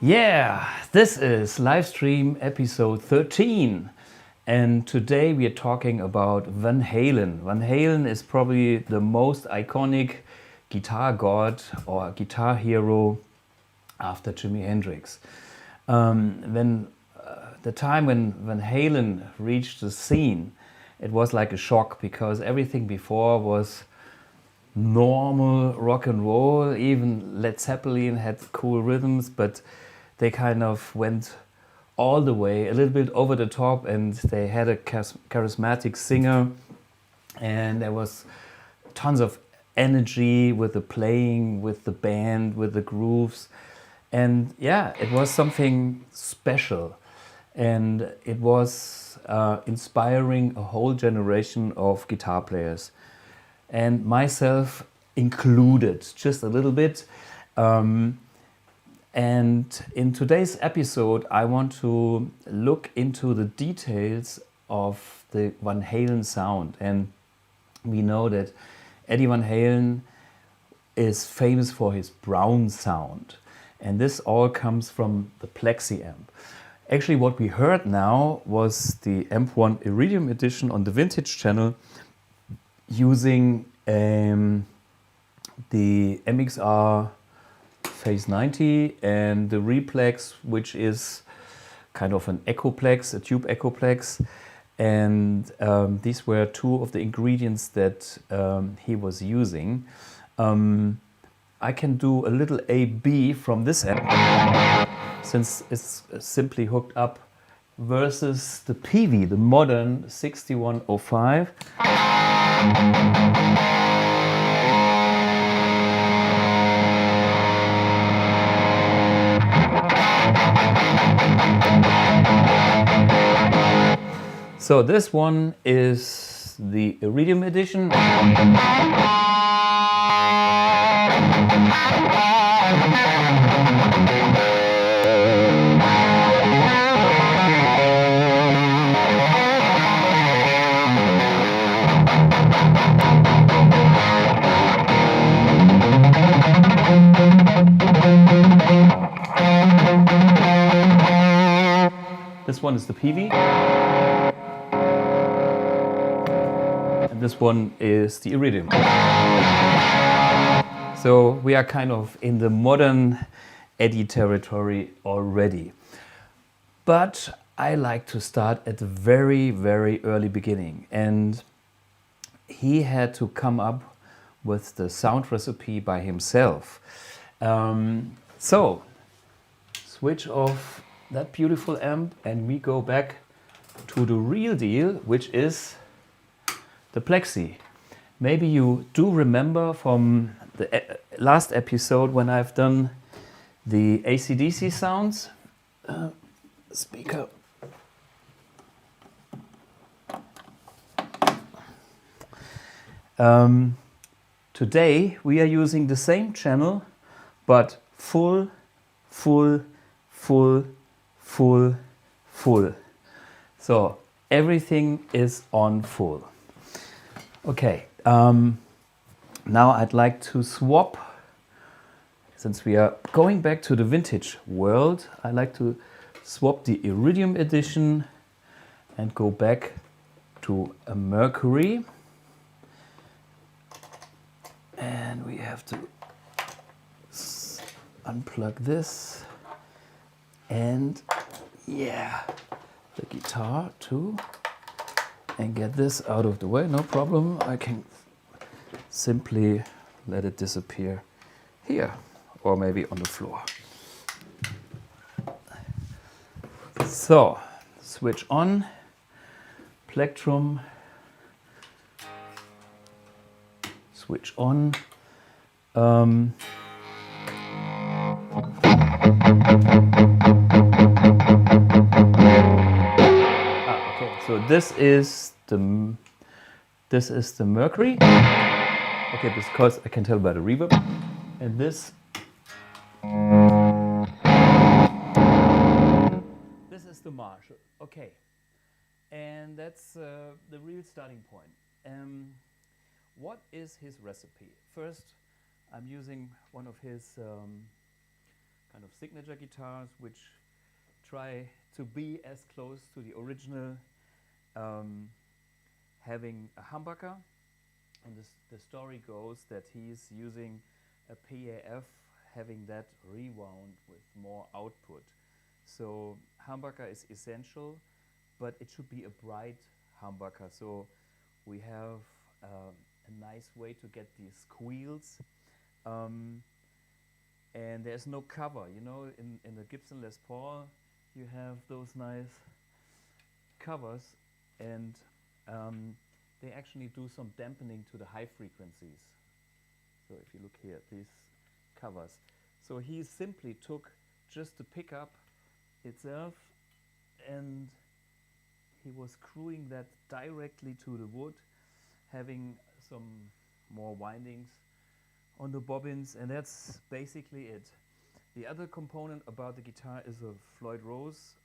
Yeah, this is live stream episode 13, and today we are talking about Van Halen. Van Halen is probably the most iconic guitar god or guitar hero after Jimi Hendrix. The time when Van Halen reached the scene, it was like a shock because everything before was normal rock and roll. Even Led Zeppelin had cool rhythms, but they kind of went all the way, a little bit over the top, and they had a charismatic singer, and there was tons of energy with the playing, with the band, with the grooves. And yeah, it was something special, and it was inspiring a whole generation of guitar players, and myself included just a little bit. And in today's episode, I want to look into the details of the Van Halen sound. And we know that Eddie Van Halen is famous for his brown sound. And this all comes from the Plexi amp. Actually, what we heard now was the AMP1 Iridium Edition on the Vintage channel using the MXR Phase 90 and the Replex, which is kind of an Echoplex, a tube Echoplex. And these were two of the ingredients that he was using. I can do a little A-B from this amp, since it's simply hooked up, versus the Peavy, the modern 6105. So this one is the Iridium Edition. This one is the Peavy. And this one is the Iridium. So we are kind of in the modern Eddie territory already. But I like to start at the very, very early beginning. And he had to come up with the sound recipe by himself. So switch off that beautiful amp and we go back to the real deal, which is the Plexi. Maybe you do remember from the last episode when I've done the AC/DC sounds. Speaker. Today we are using the same channel, but full. So everything is on full. Okay, now I'd like to swap, since we are going back to the vintage world, I'd like to swap the Iridium Edition and go back to a Mercury. And we have to unplug this, and yeah, the guitar too, and get this out of the way. No problem, I can simply let it disappear here or maybe on the floor. So switch on, plectrum, switch on. So this is the Mercury. Okay, because I can tell by the reverb. And this is the Marshall. Okay, and that's the real starting point. What is his recipe? First, I'm using one of his kind of signature guitars which try to be as close to the original, having a humbucker. And the story goes that he's using a PAF, having that rewound with more output. So humbucker is essential, but it should be a bright humbucker. So we have a nice way to get these squeals. And there's no cover, you know, in the Gibson Les Paul you have those nice covers, and they actually do some dampening to the high frequencies. So if you look here, these covers. So he simply took just the pickup itself and he was screwing that directly to the wood, having some more windings on the bobbins, and that's basically it. The other component about the guitar is a Floyd Rose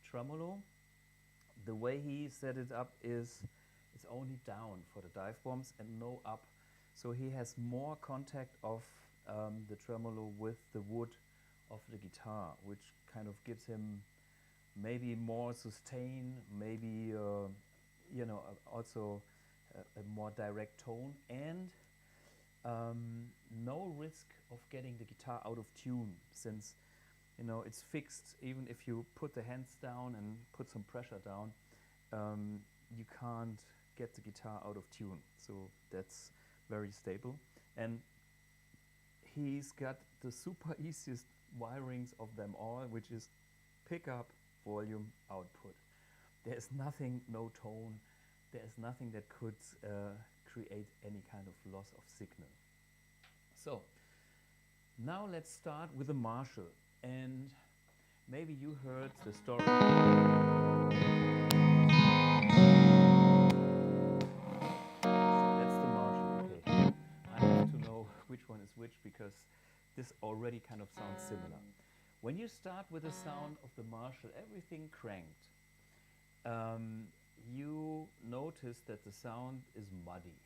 tremolo. The way he set it up is it's only down for the dive bombs and no up. So he has more contact of the tremolo with the wood of the guitar, which kind of gives him maybe more sustain, maybe you know, also a more direct tone, and no risk of getting the guitar out of tune, since you know it's fixed. Even if you put the hands down and put some pressure down, you can't get the guitar out of tune. So that's very stable. And he's got the super easiest wirings of them all, which is pickup, volume, output. There's nothing, no tone, there's nothing that could create any kind of loss of signal. So now let's start with the Marshall, and maybe you heard the story. That's the Marshall. Okay, I have to know which one is which because this already kind of sounds similar. When you start with the sound of the Marshall, everything cranked, you notice that the sound is muddy.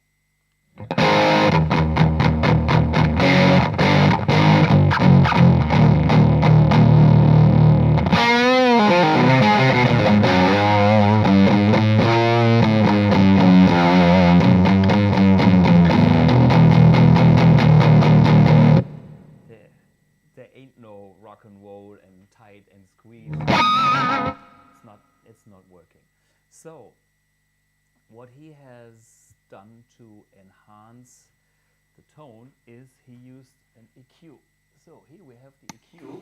There ain't no rock and roll and tight and squeeze. It's not working. So what he has done to enhance the tone is he used an EQ. So here we have the EQ,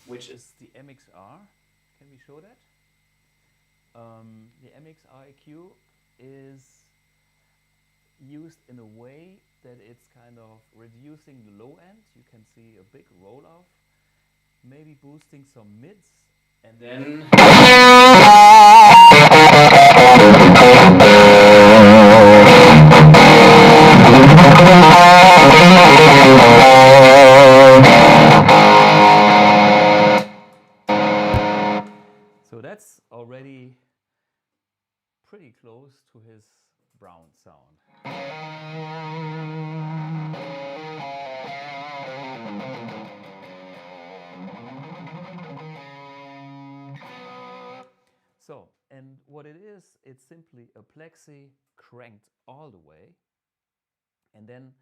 which is the MXR. Can we show that? The MXR EQ is used in a way that it's kind of reducing the low end. You can see a big roll off, maybe boosting some mids, and then so that's already pretty close to his Brown sound. So, and what it is, it's simply a Plexi cranked all the way, and then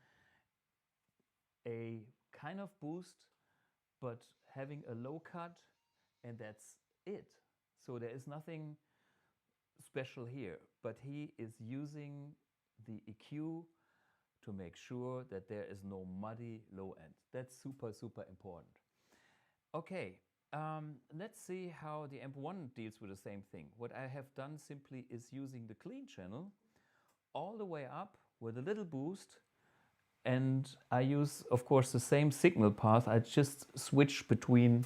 a kind of boost, but having a low cut, and that's it. So there is nothing special here, but he is using the EQ to make sure that there is no muddy low end. That's super, super important. Okay, let's see how the AMP1 deals with the same thing. What I have done simply is using the clean channel all the way up with a little boost, and I use, of course, the same signal path. I just switch between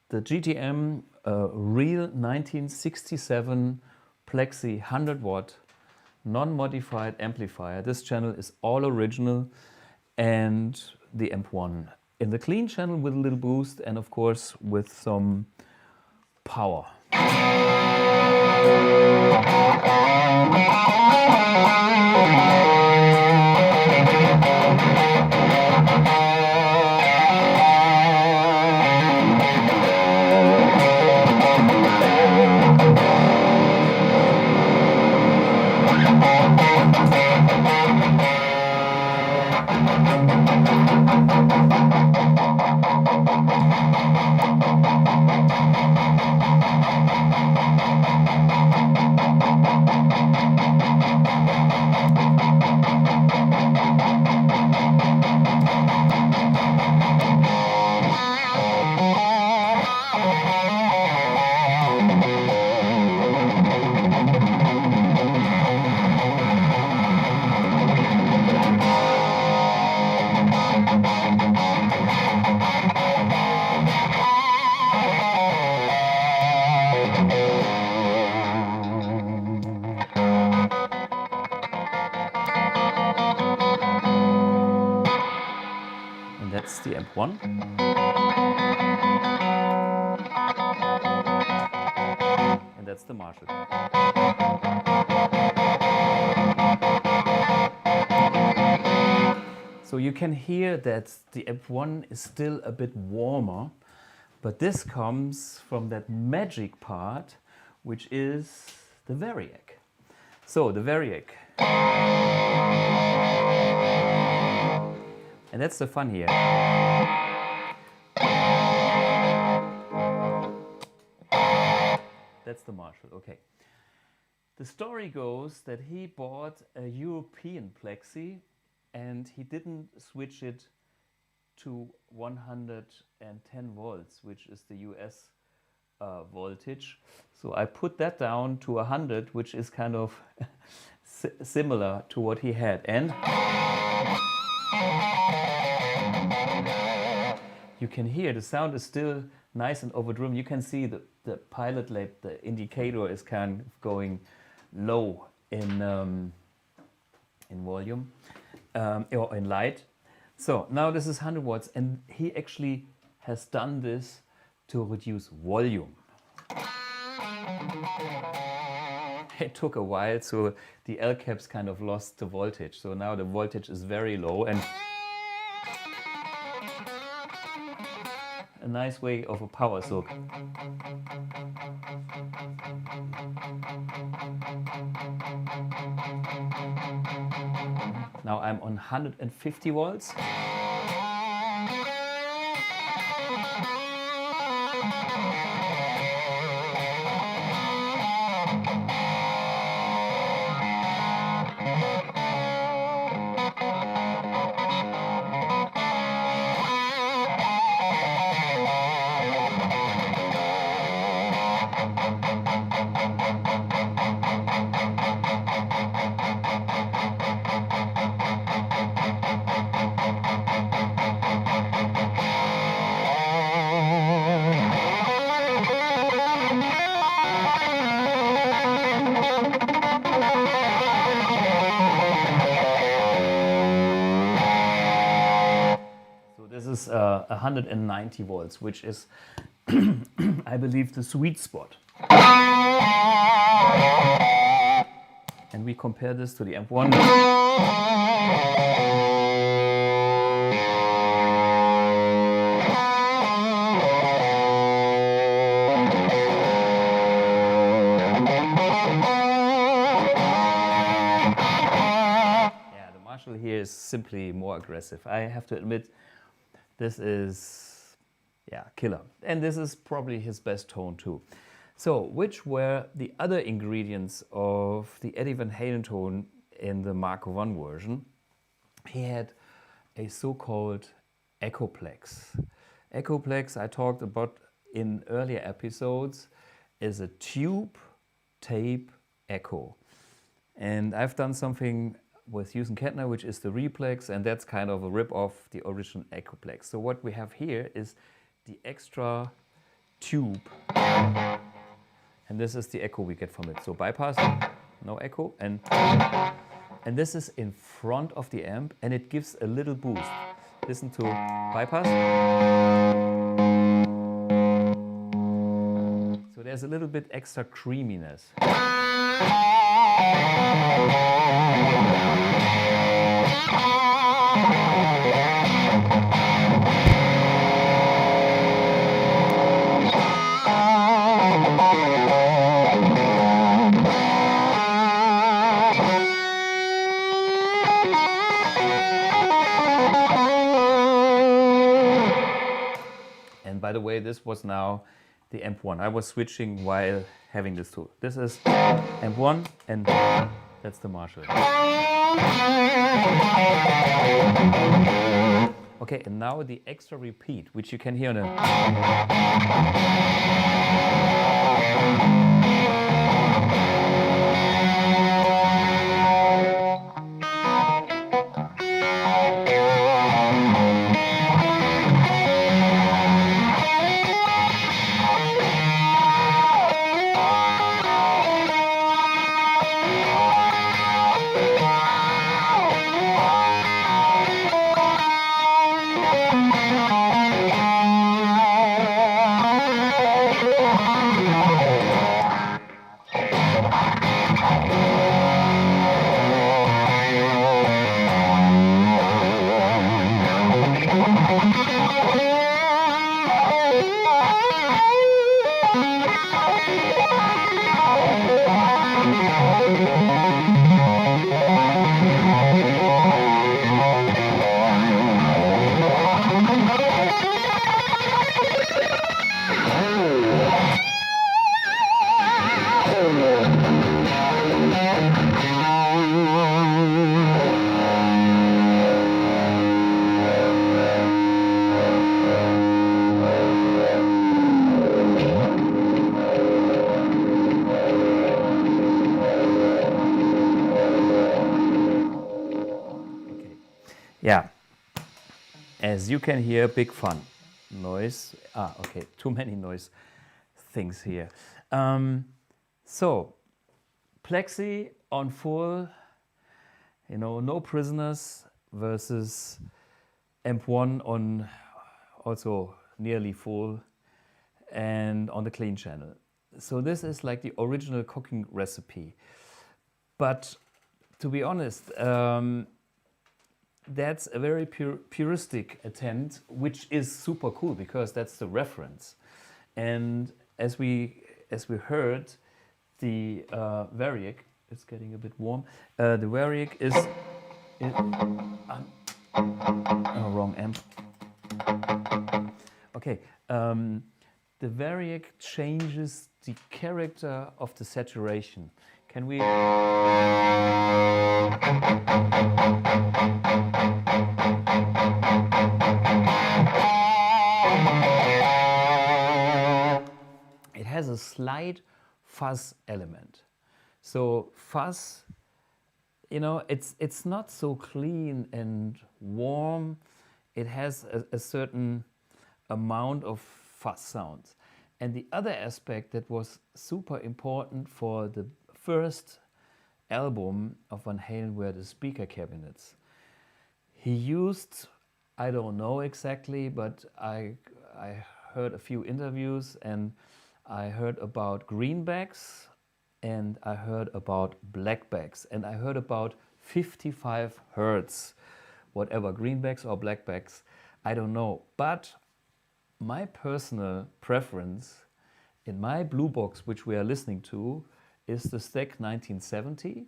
the GTM real 1967 Plexi 100 watt non-modified amplifier. This channel is all original, and the AMP1 in the clean channel with a little boost, and of course with some power. That's the AMP1. And that's the Marshall. So you can hear that the AMP1 is still a bit warmer, but this comes from that magic part, which is the Variac. So the Variac. And that's the fun here. That's the Marshall, okay. The story goes that he bought a European Plexi and he didn't switch it to 110 volts, which is the US voltage. So I put that down to 100, which is kind of similar to what he had. And you can hear the sound is still nice and overdriven. You can see the pilot light, the indicator is kind of going low in volume or in light. So now this is 100 watts and he actually has done this to reduce volume. It took a while, so the L caps kind of lost the voltage. So now the voltage is very low and a nice way of a power soak. Now I'm on 150 volts. This is 190 volts, which is, I believe, the sweet spot. And we compare this to the AMP1. Yeah, the Marshall here is simply more aggressive. I have to admit, this is, yeah, killer. And this is probably his best tone too. So, which were the other ingredients of the Eddie Van Halen tone in the Mark I version? He had a so-called Echoplex. Echoplex, I talked about in earlier episodes, is a tube tape echo. And I've done something with Johan Kettner, which is the Replex, and that's kind of a rip-off the original Echoplex. So what we have here is the extra tube, and this is the echo we get from it. So bypass, no echo, and this is in front of the amp, and it gives a little boost. Listen to bypass. So there's a little bit extra creaminess. By the way, this was now the AMP1. I was switching while having this tool. This is AMP1 and that's the Marshall. Okay, and now the extra repeat, which you can hear on a... Yeah, as you can hear, big fun. Noise, okay, too many noise things here. So, Plexi on full, you know, no prisoners versus AMP1 on also nearly full and on the clean channel. So this is like the original cooking recipe. But to be honest, that's a very puristic attempt, which is super cool because that's the reference. And as we heard, the Variac, it's getting a bit warm. The Variac is wrong amp. Okay, the Variac changes the character of the saturation. Can we? It has a slight fuzz element. So fuzz, you know, it's not so clean and warm. It has a certain amount of fuzz sounds. And the other aspect that was super important for the first album of Van Halen were the speaker cabinets. He used, I don't know exactly, but I heard a few interviews and I heard about greenbacks and I heard about blackbacks and I heard about 55 hertz, whatever, greenbacks or blackbacks, I don't know. But my personal preference in my blue box, which we are listening to, is the Stack 1970,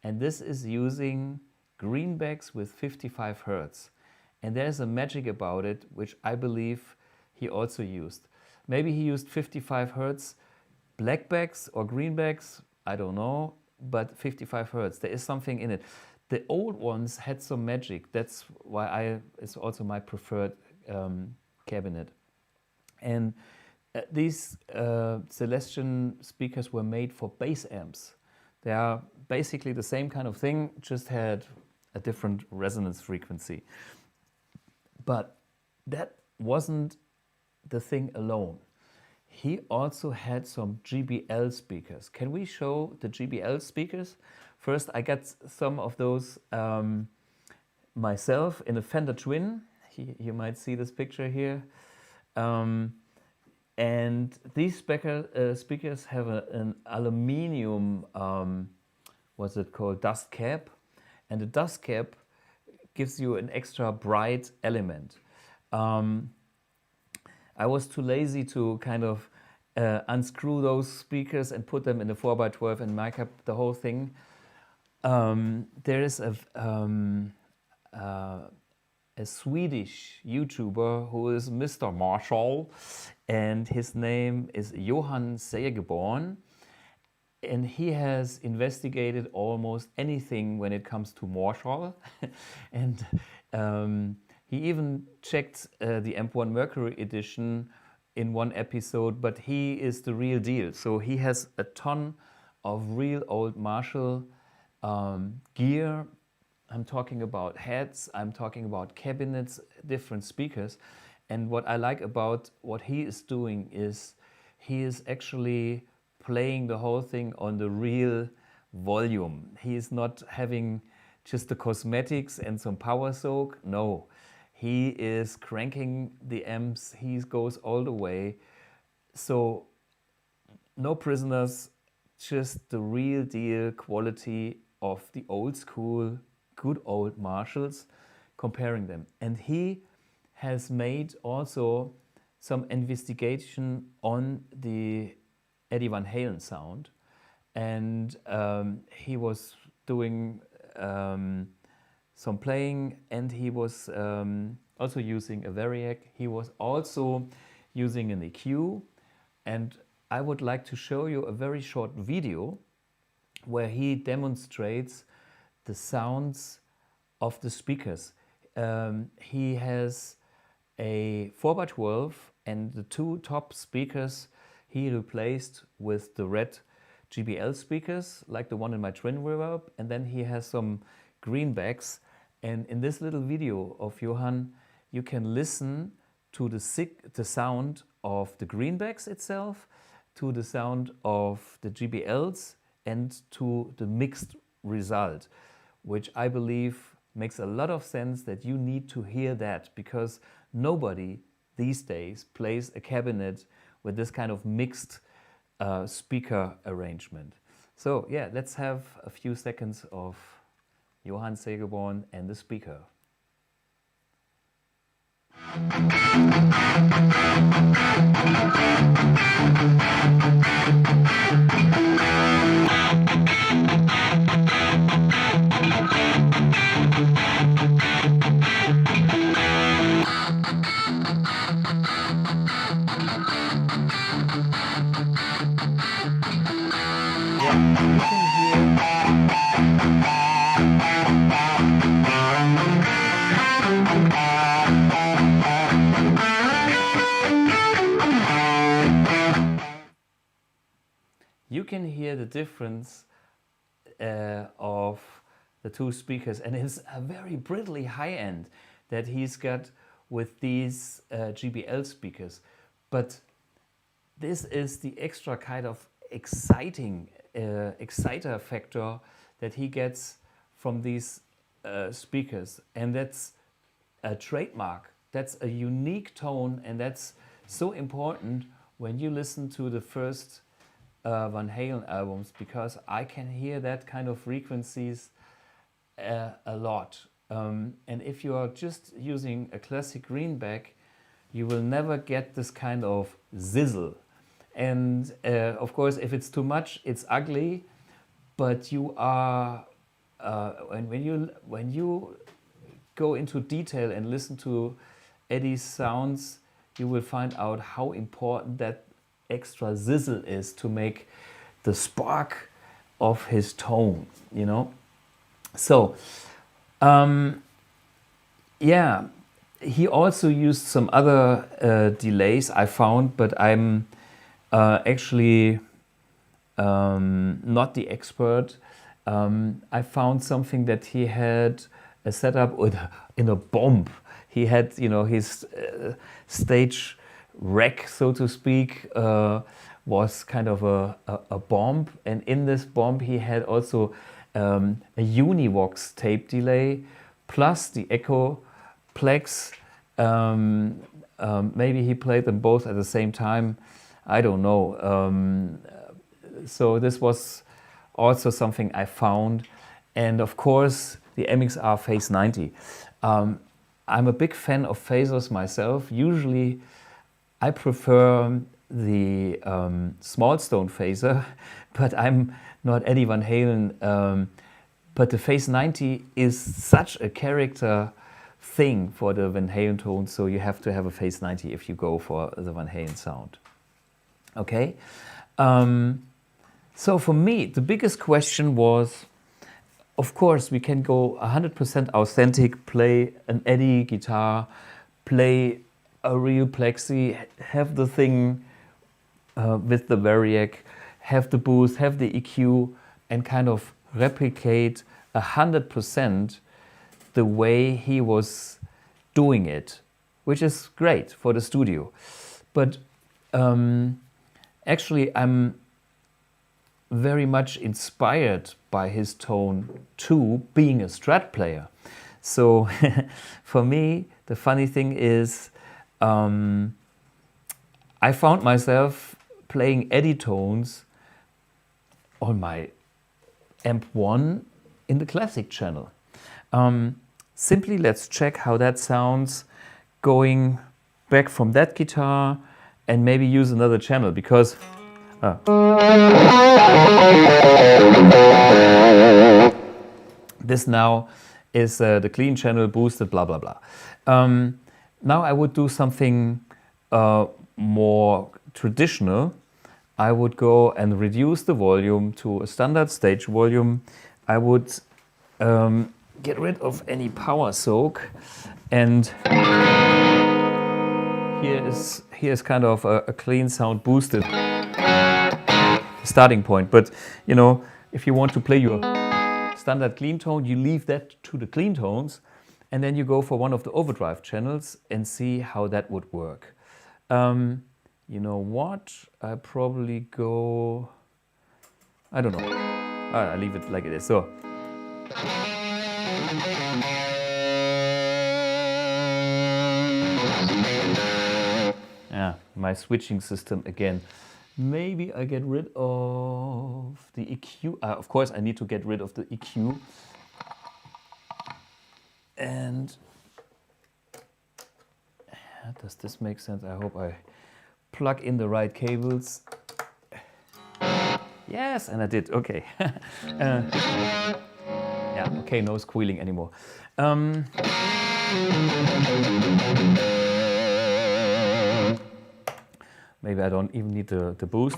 and this is using greenbacks with 55 hertz. And there's a magic about it, which I believe he also used. Maybe he used 55 hertz blackbacks or greenbacks, I don't know, but 55 hertz, there is something in it. The old ones had some magic, that's why it's also my preferred cabinet. And these Celestion speakers were made for bass amps. They are basically the same kind of thing, just had a different resonance frequency. But that wasn't the thing alone. He also had some GBL speakers. Can we show the GBL speakers? First, I got some of those myself in a Fender Twin. You might see this picture here. And these speakers have an aluminium, what's it called, dust cap. And the dust cap gives you an extra bright element. I was too lazy to kind of unscrew those speakers and put them in the 4x12 and mic up the whole thing. There is a a Swedish YouTuber who is Mr. Marshall, and his name is Johan Segeborn, and he has investigated almost anything when it comes to Marshall, and he even checked the AMP1 MERCURY Edition in one episode, but he is the real deal. So he has a ton of real old Marshall gear. I'm talking about heads, I'm talking about cabinets, different speakers. And what I like about what he is doing is he is actually playing the whole thing on the real volume. He is not having just the cosmetics and some power soak. No, he is cranking the amps, he goes all the way. So no prisoners, just the real deal quality of the old school, good old Marshalls, comparing them. And he has made also some investigation on the Eddie Van Halen sound, and he was doing some playing, and he was also using a Variac. He was also using an EQ, and I would like to show you a very short video where he demonstrates the sounds of the speakers. He has a 4x12, and the two top speakers he replaced with the red GBL speakers, like the one in my Twin Reverb, and then he has some greenbacks. And in this little video of Johan, you can listen to the sound of the greenbacks itself, to the sound of the GBLs, and to the mixed result, which I believe makes a lot of sense that you need to hear that, because nobody these days plays a cabinet with this kind of mixed speaker arrangement. So yeah, let's have a few seconds of Johan Segeborn and the speaker. You can hear the difference of the two speakers, and it's a very brittle high end that he's got with these GBL speakers. But this is the extra kind of exciting exciter factor that he gets from these speakers, and that's a trademark. That's a unique tone, and that's so important when you listen to the first Van Halen albums, because I can hear that kind of frequencies a lot. And if you are just using a classic greenback, you will never get this kind of zizzle. And of course, if it's too much, it's ugly. But you are, when you go into detail and listen to Eddie's sounds, you will find out how important that extra zizzle is to make the spark of his tone, you know. So yeah, he also used some other delays I found, but I'm actually not the expert. I found something that he had a setup in a bomb. He had, you know, his stage rack, so to speak, was kind of a bomb, and in this bomb he had also a Univox tape delay plus the Echoplex. Maybe he played them both at the same time, I don't know. So this was also something I found, and of course the MXR Phase 90. I'm a big fan of phasers myself. Usually I prefer the small stone phaser, but I'm not Eddie Van Halen. But the Phase 90 is such a character thing for the Van Halen tone, so you have to have a phase 90 if you go for the Van Halen sound. Okay, so for me the biggest question was, of course we can go 100% authentic, play an Eddie guitar, play a real Plexi, have the thing with the Variac, have the boost, have the EQ, and kind of replicate 100% the way he was doing it, which is great for the studio. But actually I'm very much inspired by his tone too, being a strat player. So for me, the funny thing is, I found myself playing Eddie tones on my AMP1 in the classic channel. Simply let's check how that sounds going back from that guitar and maybe use another channel, because this now is the clean channel, boosted, blah blah blah. Now I would do something more traditional. I would go and reduce the volume to a standard stage volume. I would get rid of any power soak, and here's kind of a clean sound boosted starting point. But you know, if you want to play your standard clean tone, you leave that to the clean tones, and then you go for one of the overdrive channels and see how that would work. You know what? I probably go, I don't know. I leave it like it is. So. Yeah, my switching system again. Maybe I get rid of the EQ. Of course, I need to get rid of the EQ. And does this make sense? I hope I plug in the right cables. Yes, and I did. Okay. Yeah, okay, no squealing anymore. Maybe I don't even need the boost.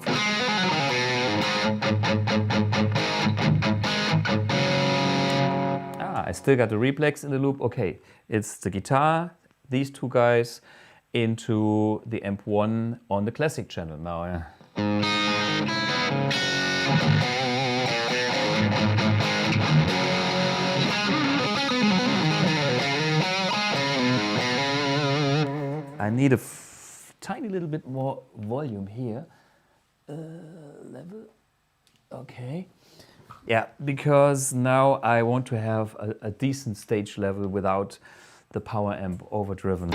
I still got the reflex in the loop. Okay, it's the guitar, these two guys, into the AMP1 on the classic channel now. Yeah. I need a tiny little bit more volume here. Level. Okay. Yeah, because now I want to have a decent stage level without the power amp overdriven.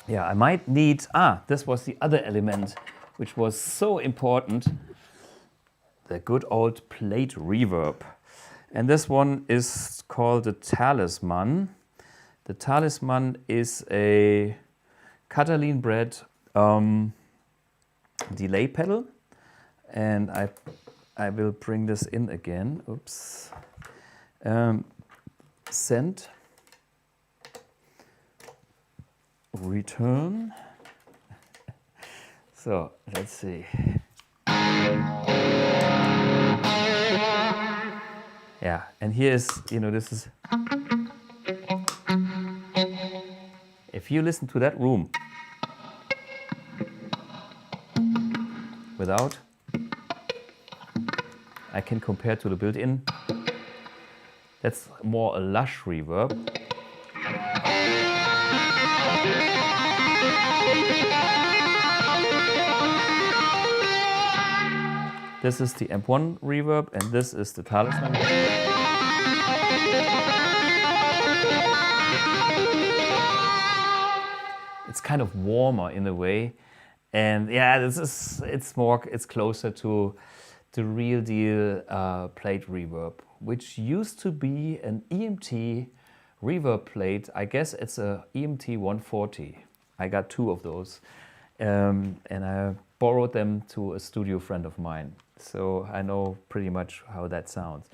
Yeah, I might need, this was the other element which was so important, the good old plate reverb. And this one is called the Talisman. The Talisman is a Catalin bred delay pedal, and I will bring this in again. Oops. Send. Return. So let's see. Yeah, and here's, you know, this is, if you listen to that room without, I can compare to the built-in. That's more a lush reverb. This is the AMP1 reverb, and this is the Talisman. It's kind of warmer in a way, and yeah, it's closer to the real deal plate reverb, which used to be an EMT reverb plate. I guess it's a EMT 140. I got 2 of those, and I borrowed them to a studio friend of mine. So I know pretty much how that sounds.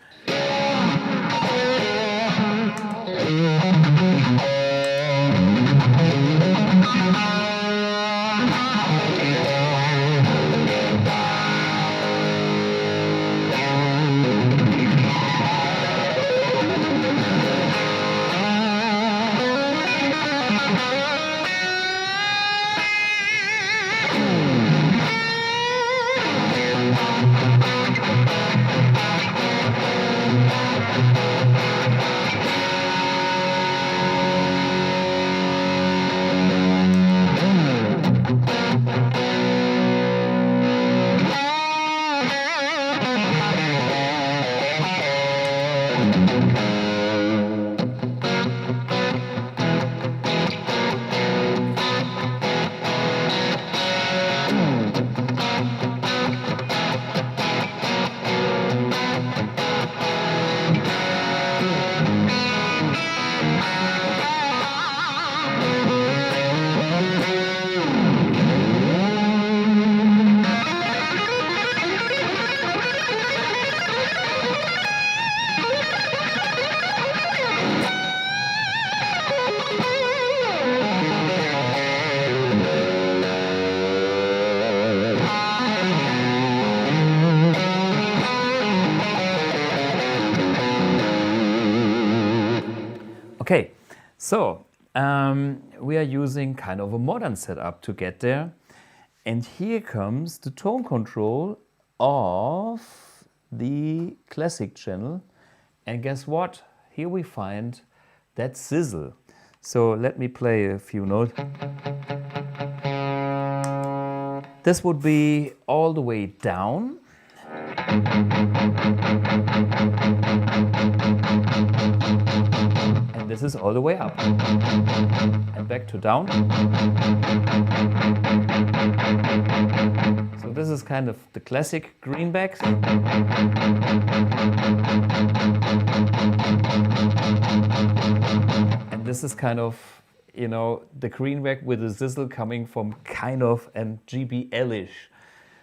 Okay, so we are using kind of a modern setup to get there. And here comes the tone control of the classic channel. And guess what? Here we find that sizzle. So let me play a few notes. This would be all the way down. And this is all the way up. And back to down. So this is kind of the classic greenbacks. And this is kind of, you know, the greenback with the sizzle coming from kind of an GBL-ish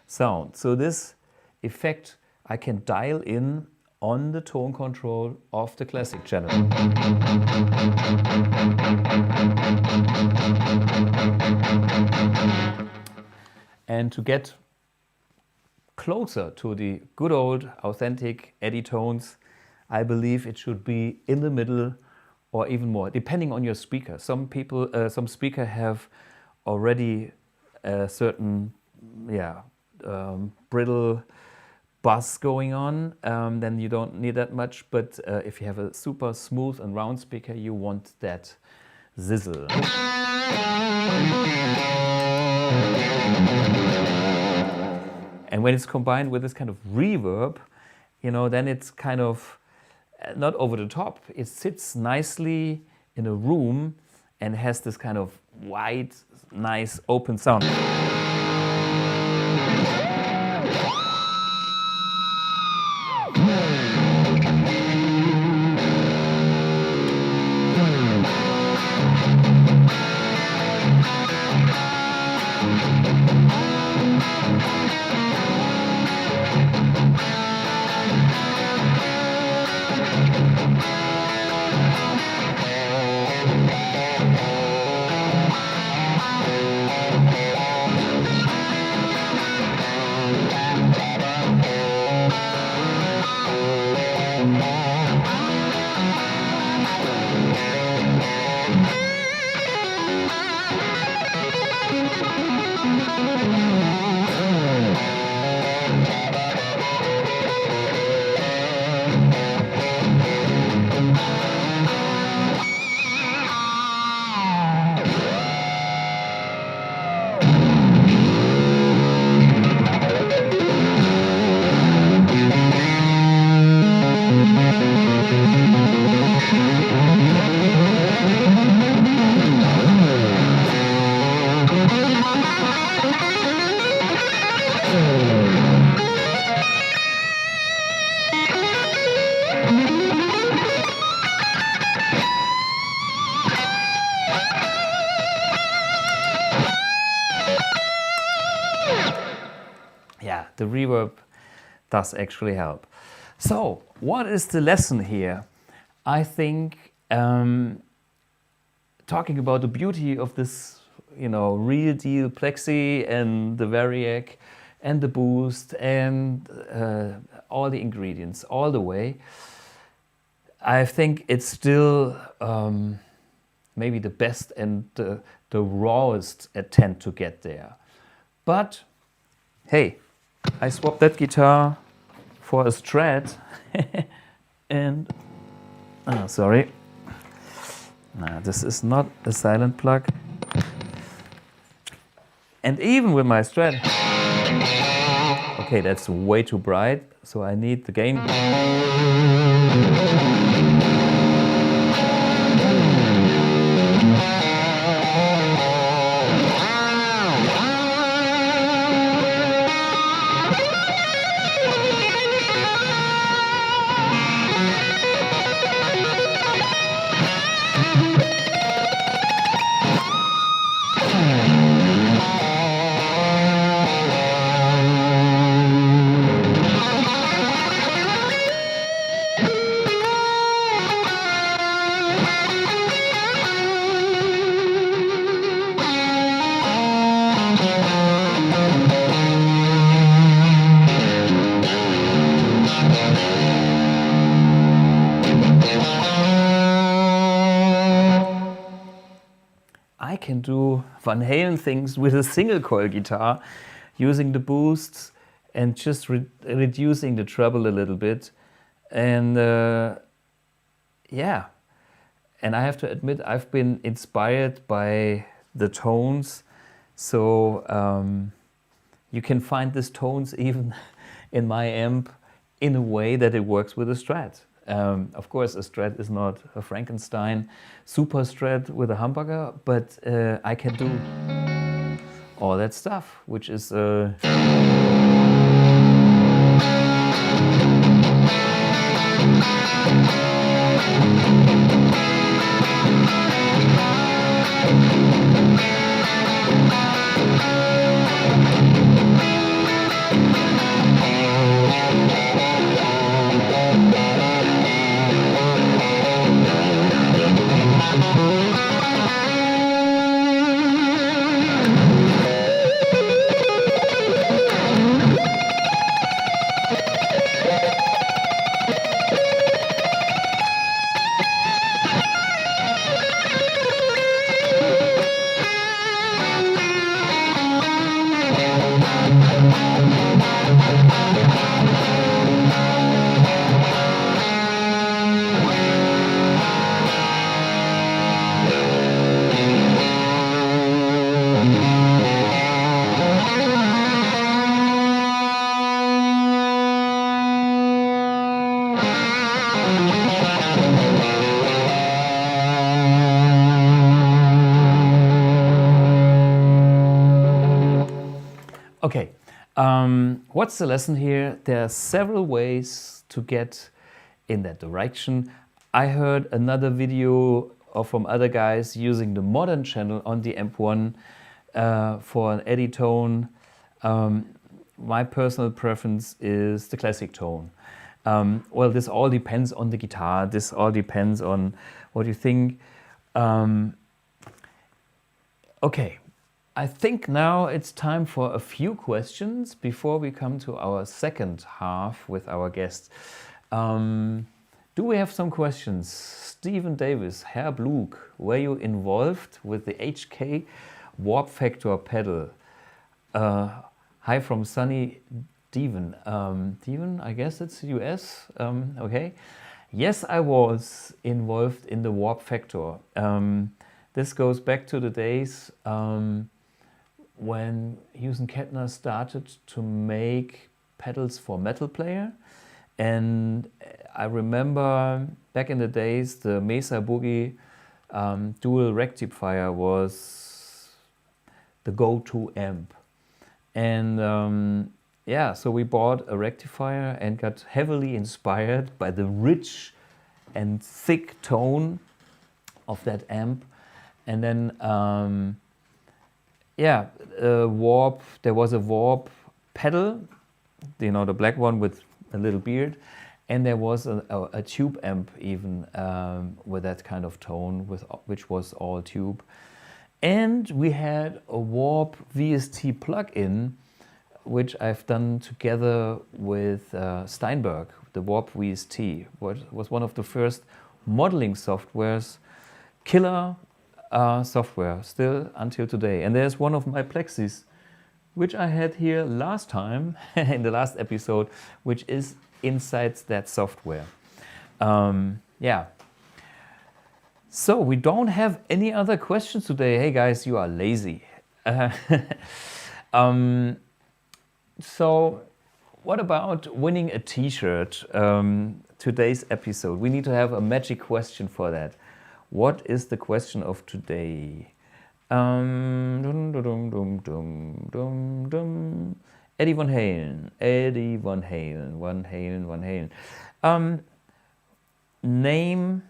sound. So this effect I can dial in on the tone control of the classic channel. And to get closer to the good old authentic Eddie tones, I believe it should be in the middle or even more, depending on your speaker. Some speaker have already a certain, brittle bass going on, then you don't need that much. But if you have a super smooth and round speaker, you want that sizzle. And when it's combined with this kind of reverb, you know, then it's kind of not over the top. It sits nicely in a room and has this kind of wide, nice, open sound. the reverb does actually help. So, what is the lesson here? I think talking about the beauty of this, you know, real deal Plexi and the Variac and the boost and all the ingredients all the way, I think it's still maybe the best and the rawest attempt to get there. But hey, I swapped that guitar for a Strat and sorry, this is not a silent plug. And even with my Strat, okay, that's way too bright, so I need the gain. I can do Van Halen things with a single coil guitar using the boosts and just reducing the treble a little bit. And yeah, and I have to admit I've been inspired by the tones. So you can find these tones even in my amp in a way that it works with a Strat. Of course, a Strat is not a Frankenstein super Strat with a humbucker, but I can do all that stuff, which is okay. What's the lesson here? There are several ways to get in that direction. I heard another video from other guys using the modern channel on the AMP1 for an eddy tone. My personal preference is the classic tone. Well, this all depends on the guitar. This all depends on what you think. Okay. I think now it's time for a few questions before we come to our second half with our guest. Do we have some questions? Stephen Davis, Herr Blug, were you involved with the H&K Warp Factor pedal? Hi from sunny Devon. Devon, I guess it's US. Okay. Yes, I was involved in the Warp Factor. This goes back to the days when Johan Kettner started to make pedals for Metal Player. And I remember back in the days, the Mesa Boogie dual rectifier was the go-to amp. And yeah, so we bought a rectifier and got heavily inspired by the rich and thick tone of that amp. And then yeah, there was a Warp pedal you know, the black one with a little beard. And there was a tube amp even with that kind of tone, which was all tube. And we had a Warp VST plug-in, which I've done together with Steinberg. The Warp VST was one of the first modeling softwares, killer software, still until today. And there's one of my Plexis, which I had here last time, in the last episode, which is inside that software. Yeah. So we don't have any other questions today. Hey guys, you are lazy. So what about winning a t-shirt? Today's episode. We need to have a magic question for that. What is the question of today? Eddie Van Halen. Eddie Van Halen. Van Halen. Name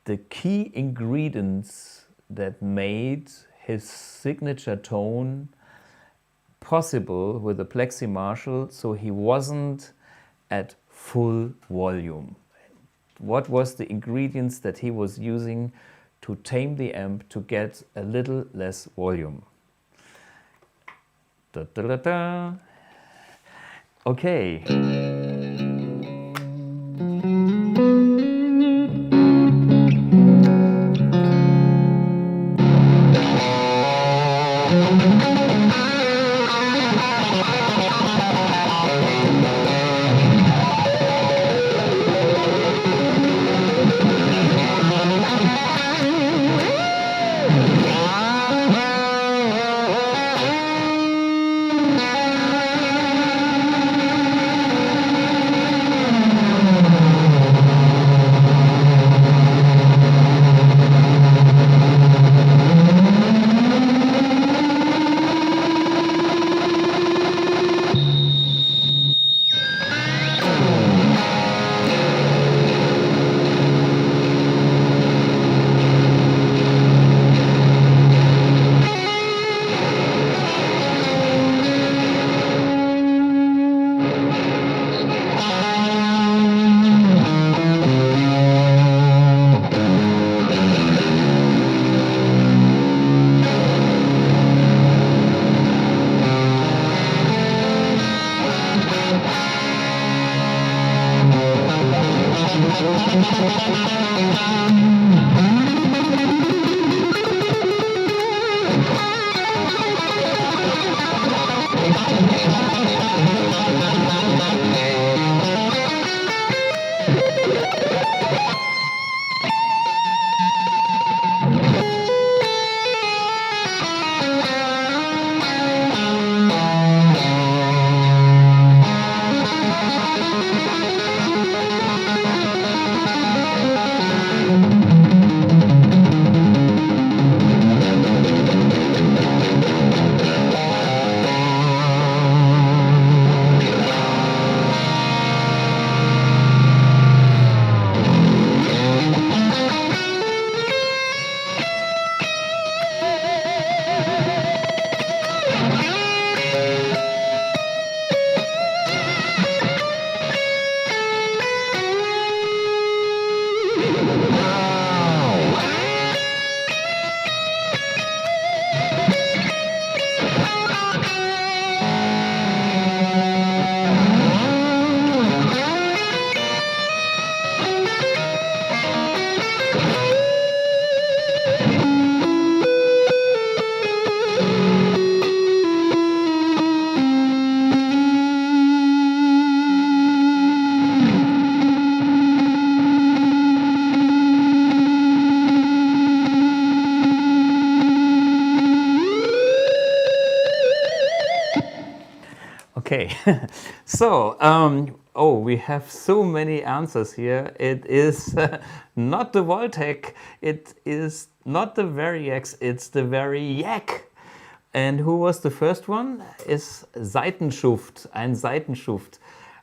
the key ingredients that made his signature tone possible with the Plexi Marshall, so he wasn't at full volume. What was the ingredients that he was using to tame the amp to get a little less volume? Da, da, da, da. Okay. Okay, so, oh, we have so many answers here. It is not the Voltec, it is not the Variacs, it's the Variac. And who was the first one? Is Seitenschuft, ein Seitenschuft.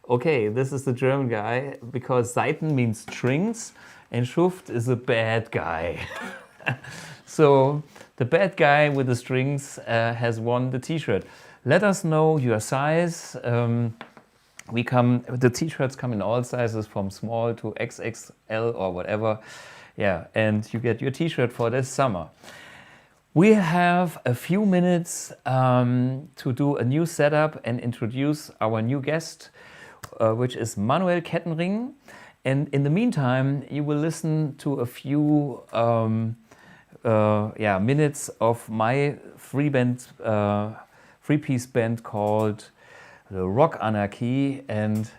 Okay, this is the German guy, because Seiten means strings, and Schuft is a bad guy. So, the bad guy with the strings has won the t-shirt. Let us know your size. The t-shirts come in all sizes from small to XXL or whatever. Yeah, and you get your t-shirt for this summer. We have a few minutes to do a new setup and introduce our new guest, which is Manuel Kettenring. And in the meantime, you will listen to a few minutes of my three-piece band called the Rockanarchie. And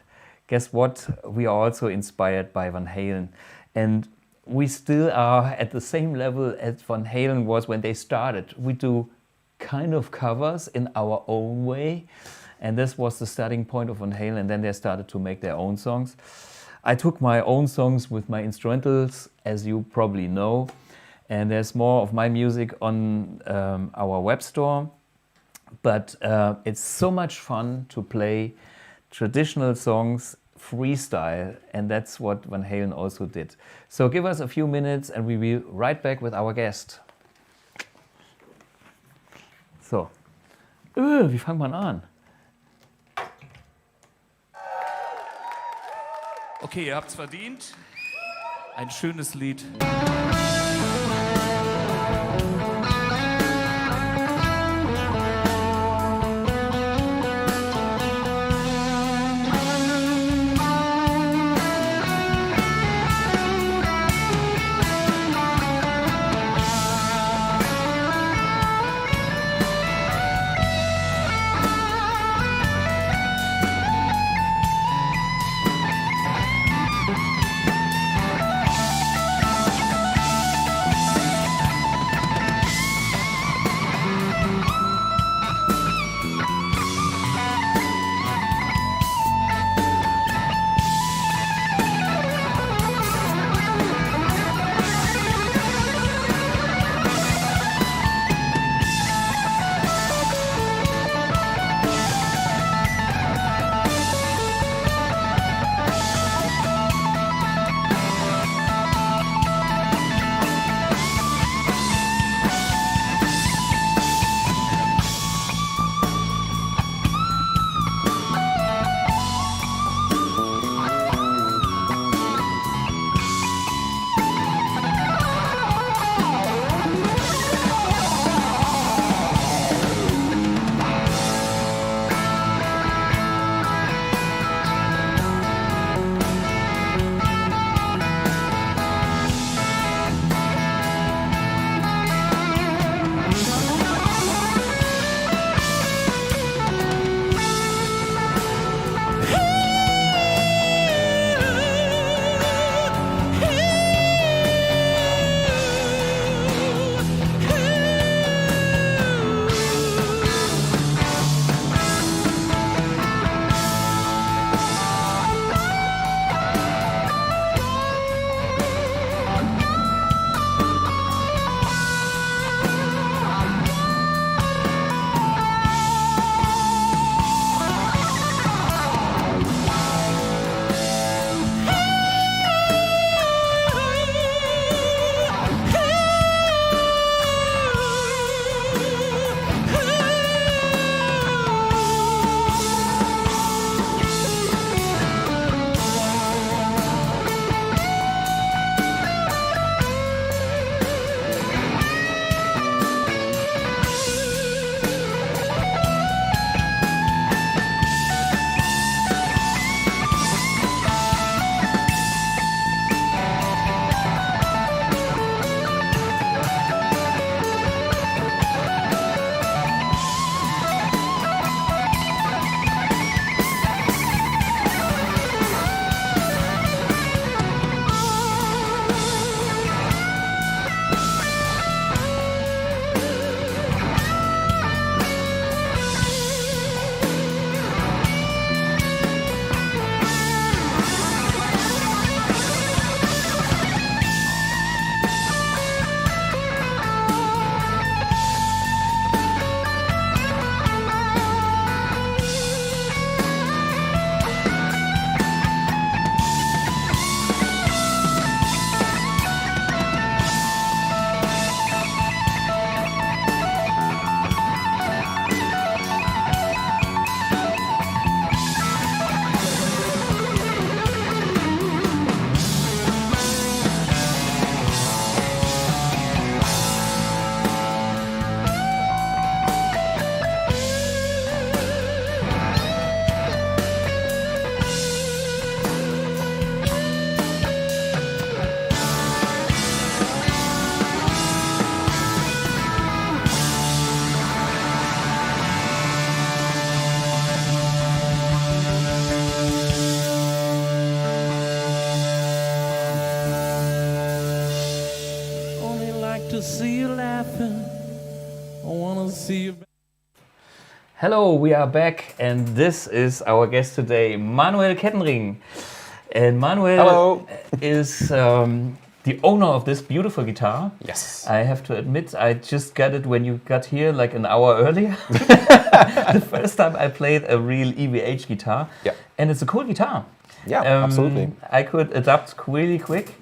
guess what? We are also inspired by Van Halen. And we still are at the same level as Van Halen was when they started. We do kind of covers in our own way. And this was the starting point of Van Halen. And then they started to make their own songs. I took my own songs with my instrumentals, as you probably know. And there's more of my music on our web store. But it's so much fun to play traditional songs freestyle, and that's what Van Halen also did. So give us a few minutes and we will be right back with our guest. So, wie fangen wir an? Okay, ihr habt's verdient. Ein schönes Lied. to see you laughing. I wanna see you. Hello, we are back, and this is our guest today, Manuel Kettenring. And Manuel Hello. is the owner of this beautiful guitar. Yes. I have to admit, I just got it when you got here, like an hour earlier. The first time I played a real EVH guitar. Yeah. And it's a cool guitar. Yeah, absolutely. I could adapt really quick.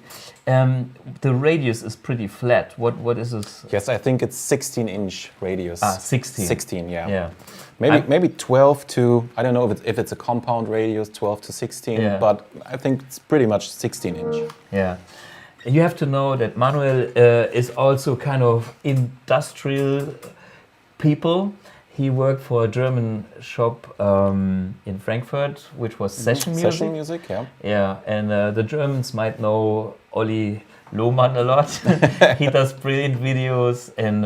The radius is pretty flat. What is this? Yes, I think it's 16-inch radius. 16. 16, yeah. Yeah. Maybe 12 to, I don't know if it's a compound radius, 12 to 16, Yeah. but I think it's pretty much 16-inch. Yeah. You have to know that Manuel is also kind of industrial people. He worked for a German shop in Frankfurt, which was session music. Session music, yeah. Yeah, and the Germans might know Olli Lohmann a lot. He does brilliant videos, and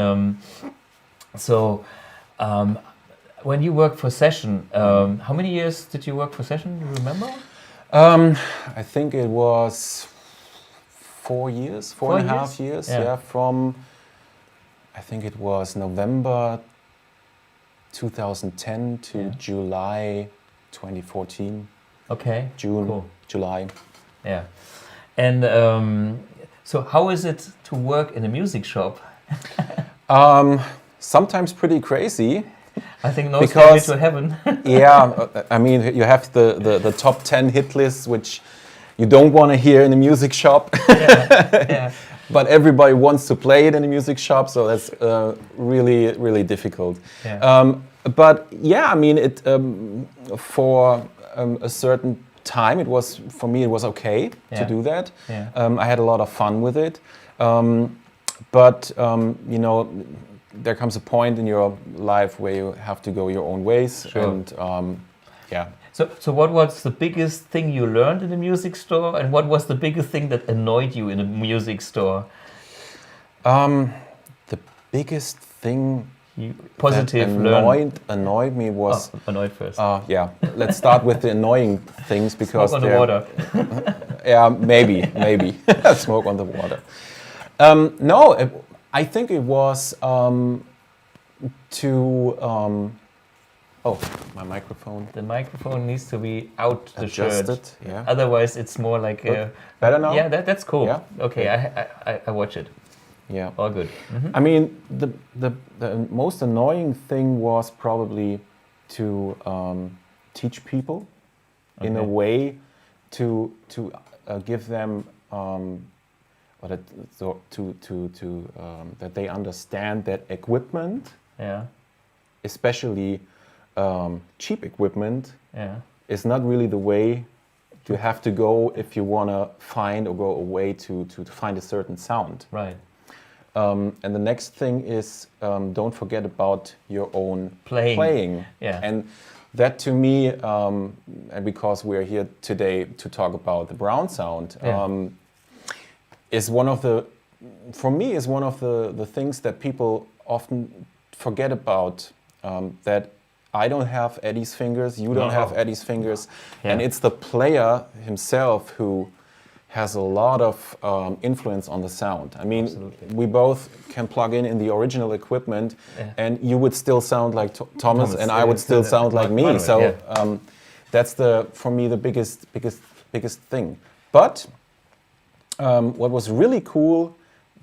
when you work for session, how many years did you work for session? Do you remember? I think it was 4 years, four and a half years. Yeah, from I think it was November 2010 to July 2014. Okay. June, cool. July. Yeah. And so how is it to work in a music shop? Sometimes pretty crazy. I think no stairway to heaven. Yeah, I mean, you have the top 10 hit lists, which you don't want to hear in a music shop. Yeah. But everybody wants to play it in a music shop, so that's really, really difficult. Yeah. But yeah, I mean, it for a certain time, it was, for me, it was okay to do that. Yeah. I had a lot of fun with it. But, you know, there comes a point in your life where you have to go your own ways. Sure. And yeah. So what was the biggest thing you learned in the music store, and what was the biggest thing that annoyed you in a music store? The biggest thing that annoyed me was... annoyed first. Yeah, let's start with the annoying things, because Smoke on the water. Yeah, maybe. Smoke on the water. No, I think it was oh, my microphone. The microphone needs to be out the Adjusted, shirt. yeah. Otherwise, it's more like a... Better now? Yeah, that's cool. Yeah? Okay, I watch it. Yeah. All good. Mm-hmm. I mean, the most annoying thing was probably to teach people in a way to give them that they understand that equipment, especially cheap equipment, is not really the way you have to go if you want to find or go away to find a certain sound. Right. And the next thing is, don't forget about your own playing. Yeah. And that, to me, and because we're here today to talk about the Brown sound, is one of the, for me, is one of the things that people often forget about. That I don't have Eddie's fingers, you don't have Eddie's fingers, and it's the player himself who has a lot of influence on the sound. I mean, we both can plug in the original equipment, and you would still sound like Thomas, and I would still sound like me. Manuel, so that's for me the biggest thing. But what was really cool,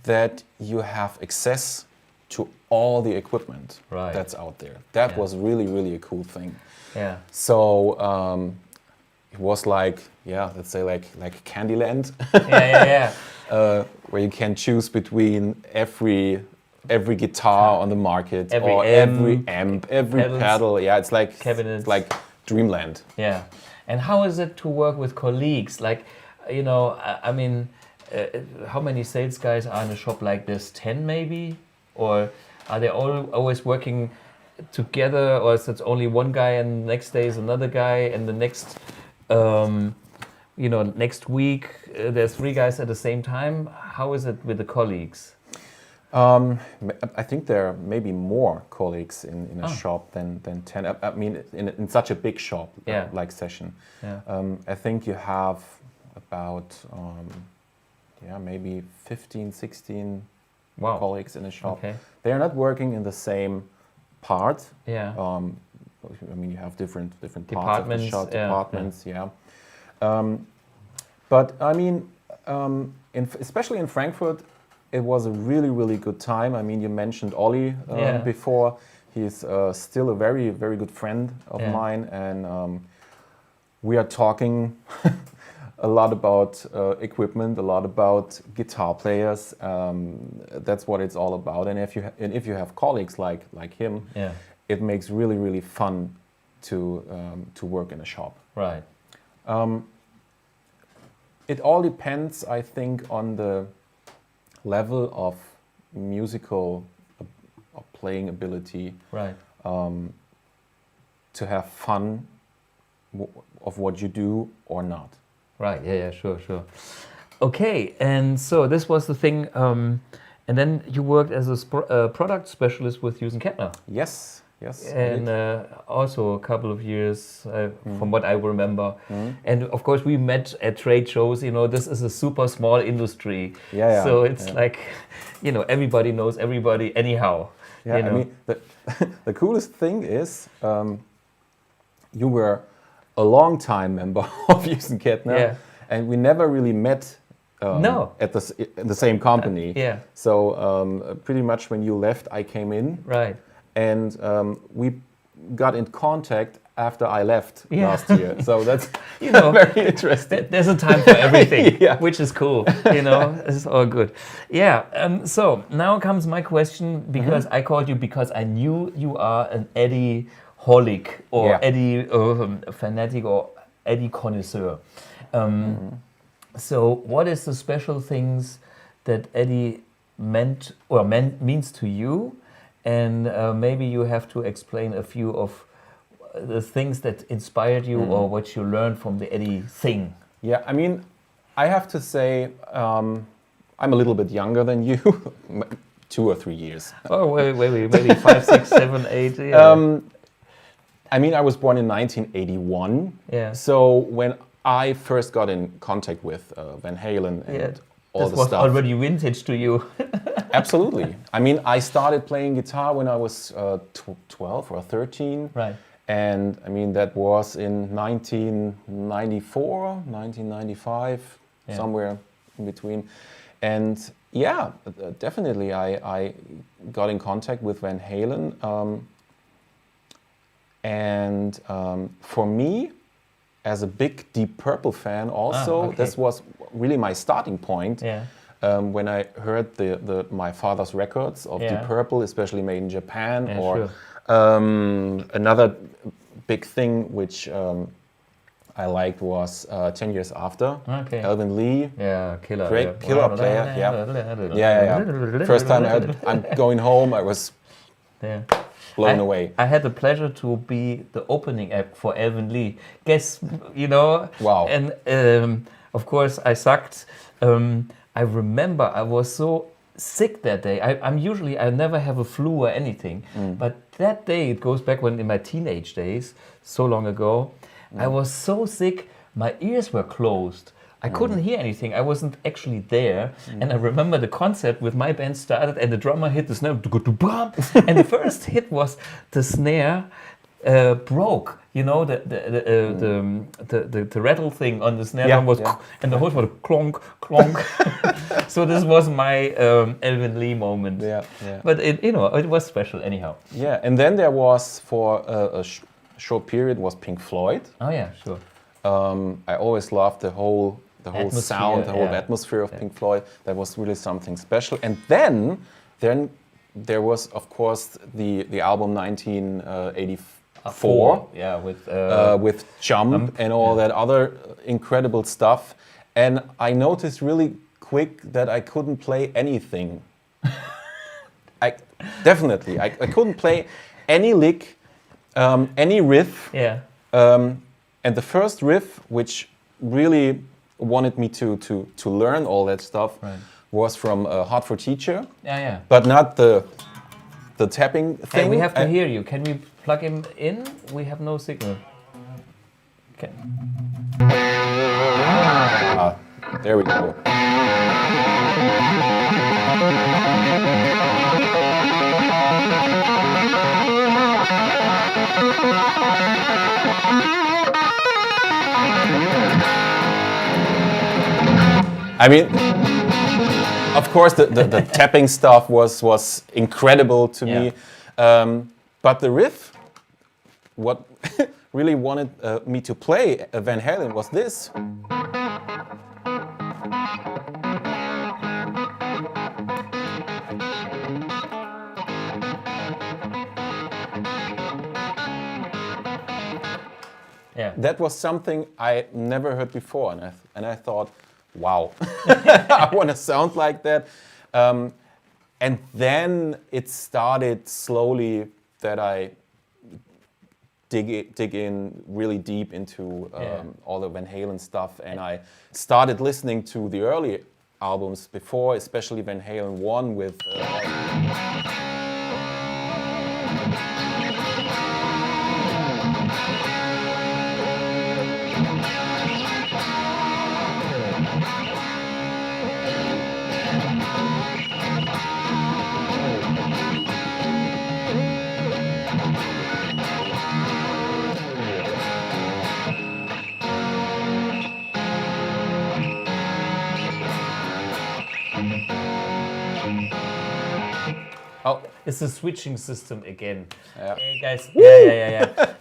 that you have access to all the equipment that's out there. That was really, really a cool thing. Yeah. So it was like, let's say like Candyland. Where you can choose between every guitar on the market, every amp, every pedal. Yeah, it's like cabinets. It's like dreamland. Yeah. And how is it to work with colleagues? Like, you know, I mean, how many sales guys are in a shop like this? 10 maybe? Or are they all always working together, or is it only one guy and the next day is another guy, and the next, next week there's 3 guys at the same time? How is it with the colleagues? I think there are maybe more colleagues in a shop than 10. I mean, in such a big shop like Session. Yeah. I think you have about maybe 15, 16 Wow. colleagues in the shop. Okay. They are not working in the same part. Yeah. I mean, you have different parts of the Departments, shop, yeah. departments, yeah. But I mean, especially in Frankfurt, it was a really, really good time. I mean, you mentioned Olli before. He's still a very, very good friend of mine, and we are talking a lot about equipment, a lot about guitar players. That's what it's all about. And if you have colleagues like him, it makes really, really fun to work in a shop. Right. It all depends, I think, on the level of musical playing ability. Right. To have fun of what you do or not. Right. Yeah. Sure. Okay. And so this was the thing. And then you worked as a product specialist with Johan Kettner. Yes. And also a couple of years, from what I remember. And of course, we met at trade shows. You know, this is a super small industry. Yeah. So it's like, you know, everybody knows everybody anyhow. Yeah. You know? I mean, the coolest thing is you were a long time member of Johan Kettner, and we never really met. At the same company. So pretty much when you left, I came in. Right. And we got in contact after I left last year. So that's very interesting. There's a time for everything, which is cool. You know, it's all good. Yeah. So now comes my question, because I called you because I knew you are an Eddie holic or Eddie fanatic or Eddie connoisseur. So what is the special things that Eddie means to you? And maybe you have to explain a few of the things that inspired you or what you learned from the Eddie thing. Yeah, I mean, I have to say I'm a little bit younger than you, 2 or 3 years. Oh, wait, maybe 5, 6, 7, 8. Yeah. I mean, I was born in 1981. Yeah. So when I first got in contact with Van Halen and all the stuff. This was already vintage to you. Absolutely. I mean, I started playing guitar when I was 12 or 13. Right. And I mean, that was in 1994, 1995, somewhere in between. And yeah, definitely I got in contact with Van Halen. For me, as a big Deep Purple fan also, this was really my starting point. Yeah. When I heard my father's records of Deep Purple, especially made in Japan, another big thing which I liked was 10 Years After. Alvin Lee, killer, great killer player. Yeah. First time I'm going home, I was blown away. I had the pleasure to be the opening act for Alvin Lee. Guess, you know. Wow. And of course I sucked. I remember I was so sick that day. I never have a flu or anything. But that day, it goes back when in my teenage days, so long ago, I was so sick, my ears were closed. I couldn't hear anything. I wasn't actually there. And I remember the concert with my band started and the drummer hit the snare. And the first hit was the snare broke. You know, the rattle thing on the snare drum was, and the whole was clonk, clonk. So this was my Alvin Lee moment. But it was special anyhow. Yeah, and then there was for a short period was Pink Floyd. Oh yeah, sure. I always loved the whole sound, the whole atmosphere of Pink Floyd. That was really something special. And then there was, of course, the album 1984. With Jump and all that other incredible stuff. And I noticed really quick that I couldn't play anything. I couldn't play any lick, any riff. Yeah. And the first riff, which really wanted me to learn all that stuff, was from Hot for Teacher. Yeah. But not the tapping thing. Hey, we have to hear you. Can we plug him in? We have no signal. Okay. There we go. I mean, of course, the tapping stuff was incredible to me, but the riff, what really wanted me to play Van Halen was this. Yeah. That was something I never heard before, and I thought, wow, I want to sound like that. And then it started slowly that I dig in really deep into all the Van Halen stuff, and I started listening to the early albums before, especially Van Halen 1 with It's the switching system again. Yeah. Hey guys, yeah.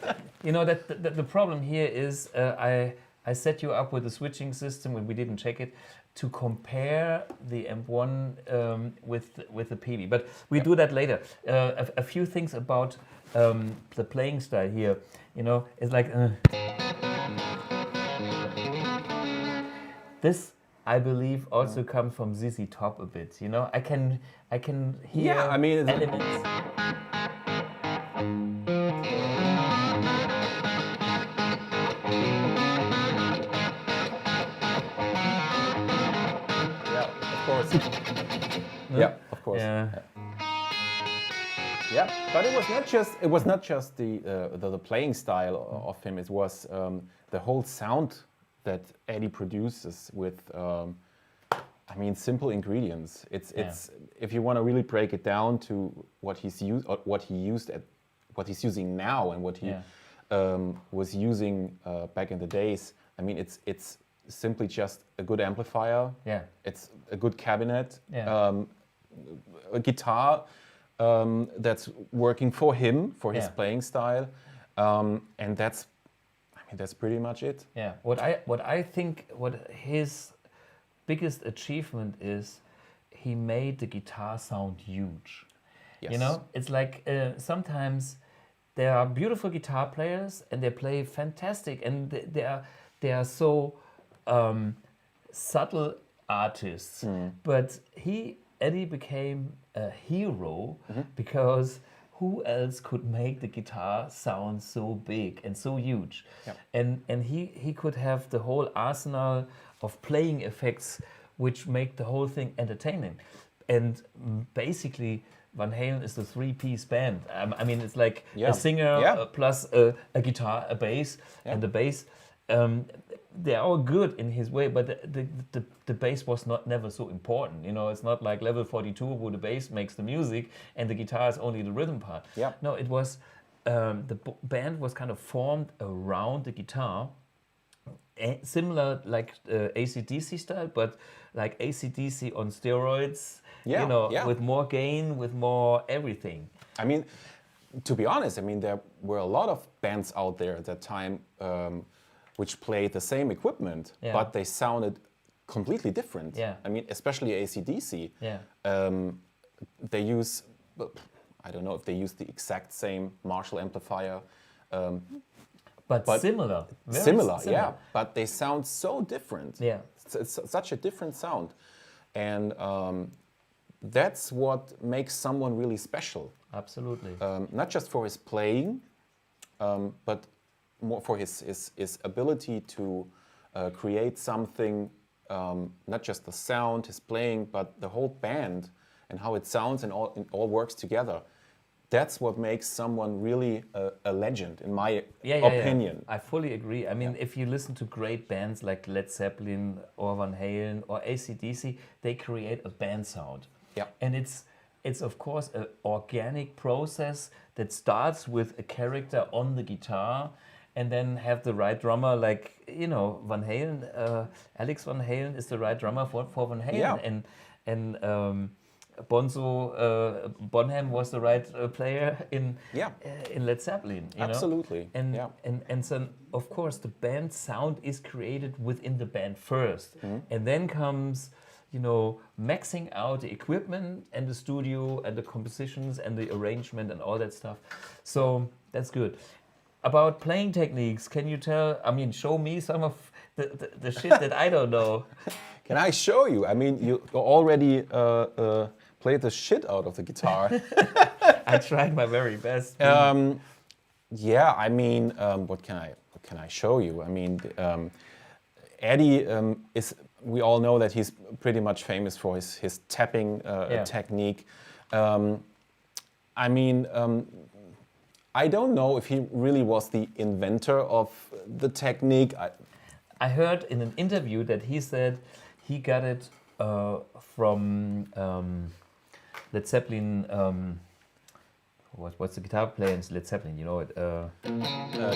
You know that the problem here is I set you up with the switching system when we didn't check it to compare the AMP1 with the Peavy, but we do that later. A few things about the playing style here. You know, it's like this. I believe also comes from ZZ Top a bit. You know, I can hear I mean, elements. Yeah, of course. Yeah. Yeah, but it was not just the playing style of him. It was the whole sound that Eddie produces with, I mean, simple ingredients. It's if you want to really break it down to what he's using now and what he was using back in the days. I mean, it's simply just a good amplifier. Yeah. It's a good cabinet. Yeah. A guitar that's working for him, for his playing style, and that's pretty much it. Yeah. What I think his biggest achievement is, he made the guitar sound huge. Yes. You know, it's like sometimes there are beautiful guitar players and they play fantastic, and they are so subtle artists. But Eddie became a hero because who else could make the guitar sound so big and so huge? Yep. And he could have the whole arsenal of playing effects which make the whole thing entertaining. And basically Van Halen is the three-piece band. I mean, it's like a singer plus a guitar, a bass, and the bass. They're all good in his way, but the bass was never so important. You know, it's not like level 42 where the bass makes the music and the guitar is only the rhythm part. Yeah. No, it was the band was kind of formed around the guitar, similar like AC/DC style, but like AC/DC on steroids. Yeah, you know, yeah. with more gain, with more everything. I mean, to be honest, I mean, there were a lot of bands out there at that time which played the same equipment, but they sounded completely different. Yeah. I mean, especially AC/DC. Yeah. They use, I don't know if they use the exact same Marshall amplifier. But similar. Very Similar, yeah. But they sound so different. Yeah. It's such a different sound. And that's what makes someone really special. Absolutely. Not just for his playing, but more for his ability to create something, not just the sound, his playing, but the whole band and how it sounds and all works together. That's what makes someone really a legend, in my opinion. I fully agree. I mean, if you listen to great bands like Led Zeppelin or Van Halen or AC/DC, they create a band sound. Yeah. And it's it's of course an organic process that starts with a character on the guitar, and then have the right drummer, like, you know, Van Halen, Alex Van Halen is the right drummer for Van Halen, Yeah. and Bonham was the right player in Led Zeppelin. You Absolutely. know? And so of course the band sound is created within the band first, and then comes, you know, maxing out the equipment and the studio and the compositions and the arrangement and all that stuff. So that's good. About playing techniques, can you show me some of the shit that I don't know? Can I show you? I mean, you already played the shit out of the guitar. I tried my very best. Yeah, I mean, what can I show you? I mean, Eddie is. We all know that he's pretty much famous for his tapping technique. I mean, I don't know if he really was the inventor of the technique. I heard in an interview that he said he got it from Led Zeppelin. What's the guitar player in Led Zeppelin? You know it.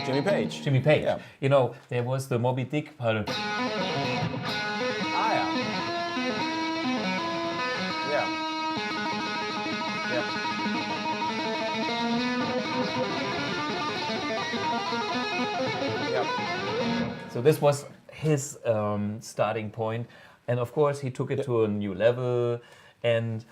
Jimmy Page. Jimmy Page. Yeah. You know, there was the Moby Dick part. So this was his starting point, and of course he took it to a new level. And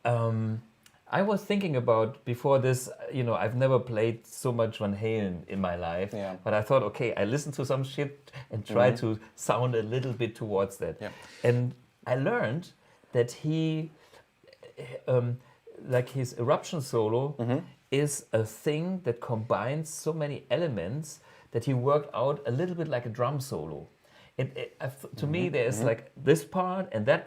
I was thinking about, before this, you know, I've never played so much Van Halen in my life, but I thought, okay, I listen to some shit and try to sound a little bit towards that. And I learned that he, like his eruption solo, is a thing that combines so many elements that he worked out a little bit like a drum solo. To me, there's like this part, and then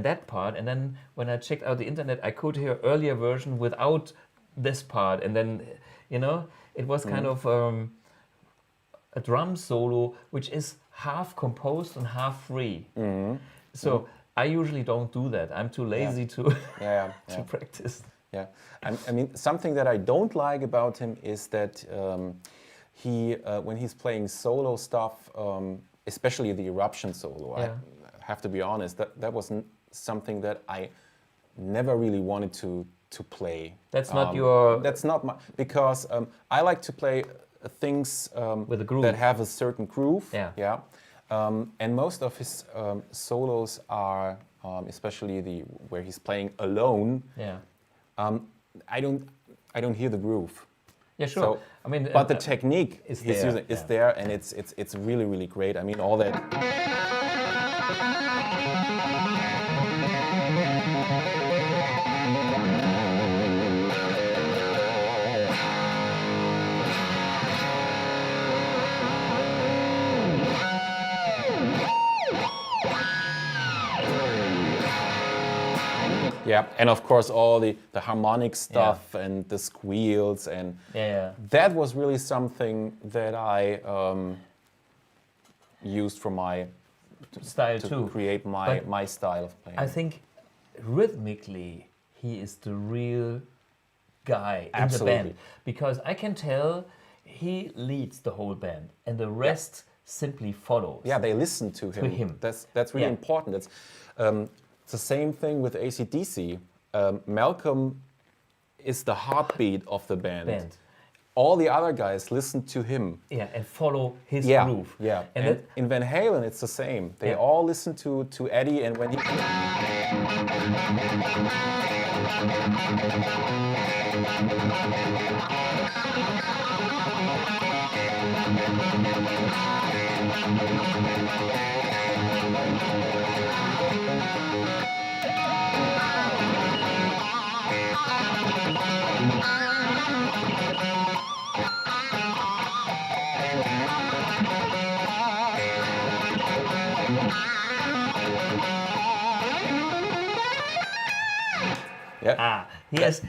that part. And then when I checked out the internet, I could hear earlier version without this part. And then, you know, it was kind of a drum solo, which is half composed and half free. So I usually don't do that. I'm too lazy to practice. Yeah, I mean, something that I don't like about him is that he, when he's playing solo stuff, especially the eruption solo, I have to be honest, that wasn't something that I never really wanted to play. That's not your... That's not my... Because I like to play things with a groove, that have a certain groove. And most of his solos are, especially where he's playing alone, I don't hear the groove. Yeah, sure. So, I mean, but the technique is there, and it's really, really great. I mean, all that. Yeah, and of course all the harmonic stuff and the squeals, and that was really something that I used for my style to create my style of playing. I think rhythmically he is the real guy in the band, because I can tell he leads the whole band and the rest simply follows. Yeah, they listen to him. That's really important. It's the same thing with AC/DC. Malcolm is the heartbeat of the band. All the other guys listen to him. Yeah, and follow his groove. Yeah, and in Van Halen it's the same. They all listen to Eddie, and when he...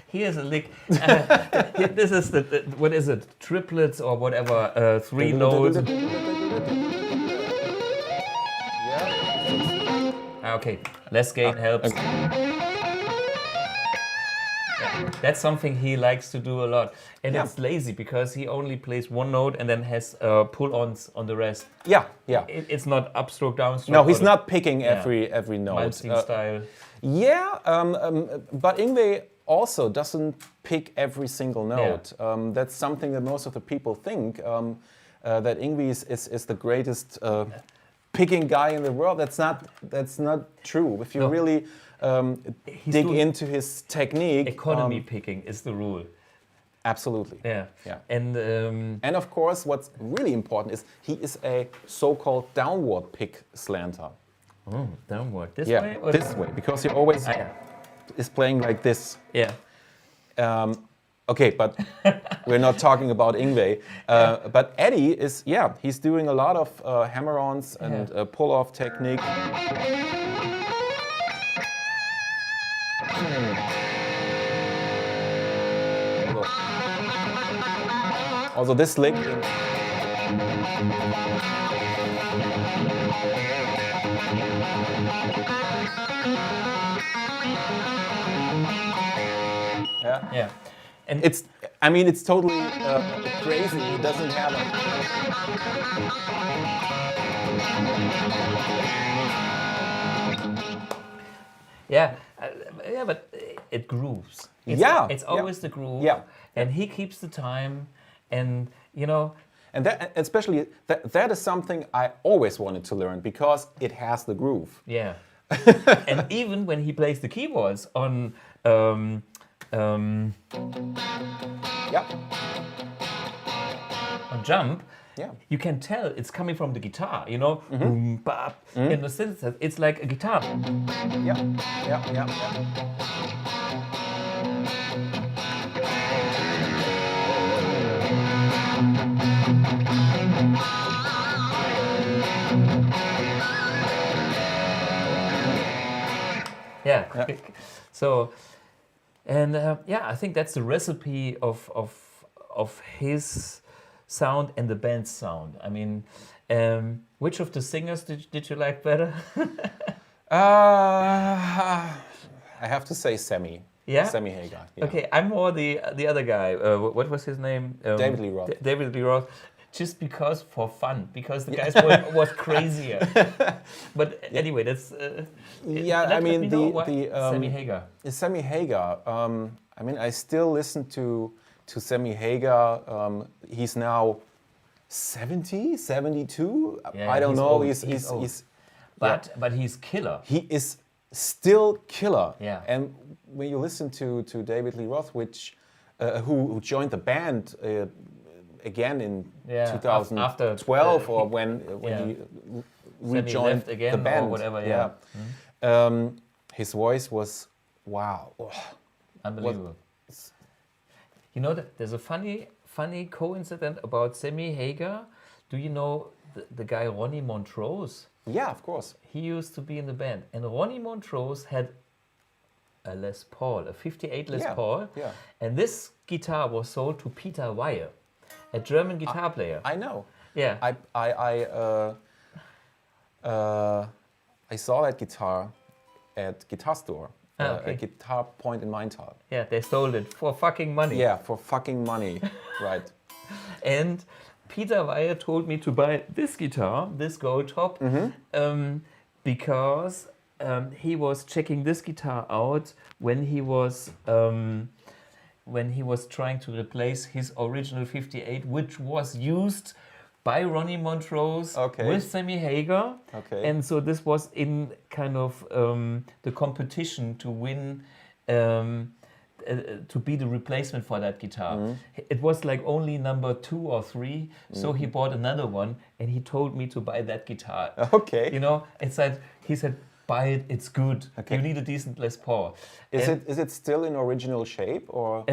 Here's a lick. This is what is it? Triplets or whatever, 3 notes. Okay, less gain helps. That's something he likes to do a lot. And Yeah. it's lazy because he only plays one note and then has pull-ons on the rest. Yeah, yeah. It's not upstroke, downstroke. No, he's or not picking Yeah. every note. Malmsteen style. Yeah, but Yngwie also doesn't pick every single note. That's something that most of the people think, that Yngwie is the greatest picking guy in the world. That's not true. If you really dig into his technique, Economy picking is the rule. absolutely. Yeah. Yeah. And of course, what's really important is he is a so-called downward pick slanter. downward. This Yeah, way? Or this way, because he always is playing like this. Yeah. Okay, but we're not talking about Yngwie. But Eddie is, he's doing a lot of hammer-ons and pull-off technique. Also this lick. Yeah. And It's totally crazy. He doesn't have but it grooves. It's always the groove. Yeah. And he keeps the time, and you know. And that, especially, that is something I always wanted to learn because it has the groove. Yeah. And even when he plays the keyboards on. On Jump, you can tell it's coming from the guitar, you know, boom, bap, in the synthesizer. It's like a guitar. Yeah. Yeah. So, and I think that's the recipe of his sound and the band's sound. I mean, which of the singers did you like better? I have to say Sammy. Yeah? Sammy Hagar. Yeah. Okay, I'm more the other guy. What was his name? David Lee Roth. David Lee Roth. Just because for fun, because the guys was crazier. But anyway, that's I mean the Sammy Hagar. Sammy Hagar. I mean, I still listen to Sammy Hagar. He's now 70, 72. Yeah, I don't he's know. old. He's old. he's But he's killer. he is still killer. Yeah. And when you listen to David Lee Roth, which who joined the band again in 2012 after, or when he rejoined left again the band or whatever. his voice was wow. Unbelievable. You know, there's a funny coincidence about Sammy Hagar. Do you know the guy Ronnie Montrose? Yeah, of course. He used to be in the band, and Ronnie Montrose had a Les Paul, a 58 Les Paul, and this guitar was sold to Peter Weyer, a German guitar player. I know. Yeah. I saw that guitar at Guitar Store, a Guitar Point in Maintal. Yeah, they stole it for fucking money. Yeah, for fucking money, right. And Peter Weyer told me to buy this guitar, this gold top, because he was checking this guitar out when he was trying to replace his original 58, which was used by Ronnie Montrose with Sammy Hagar. Okay. And so this was in kind of the competition to win, to be the replacement for that guitar. It was like only number 2 or 3, so he bought another one, and he told me to buy that guitar. Okay. You know, he said, buy it, it's good. Okay. You need a decent Les Paul. Is it still in original shape, or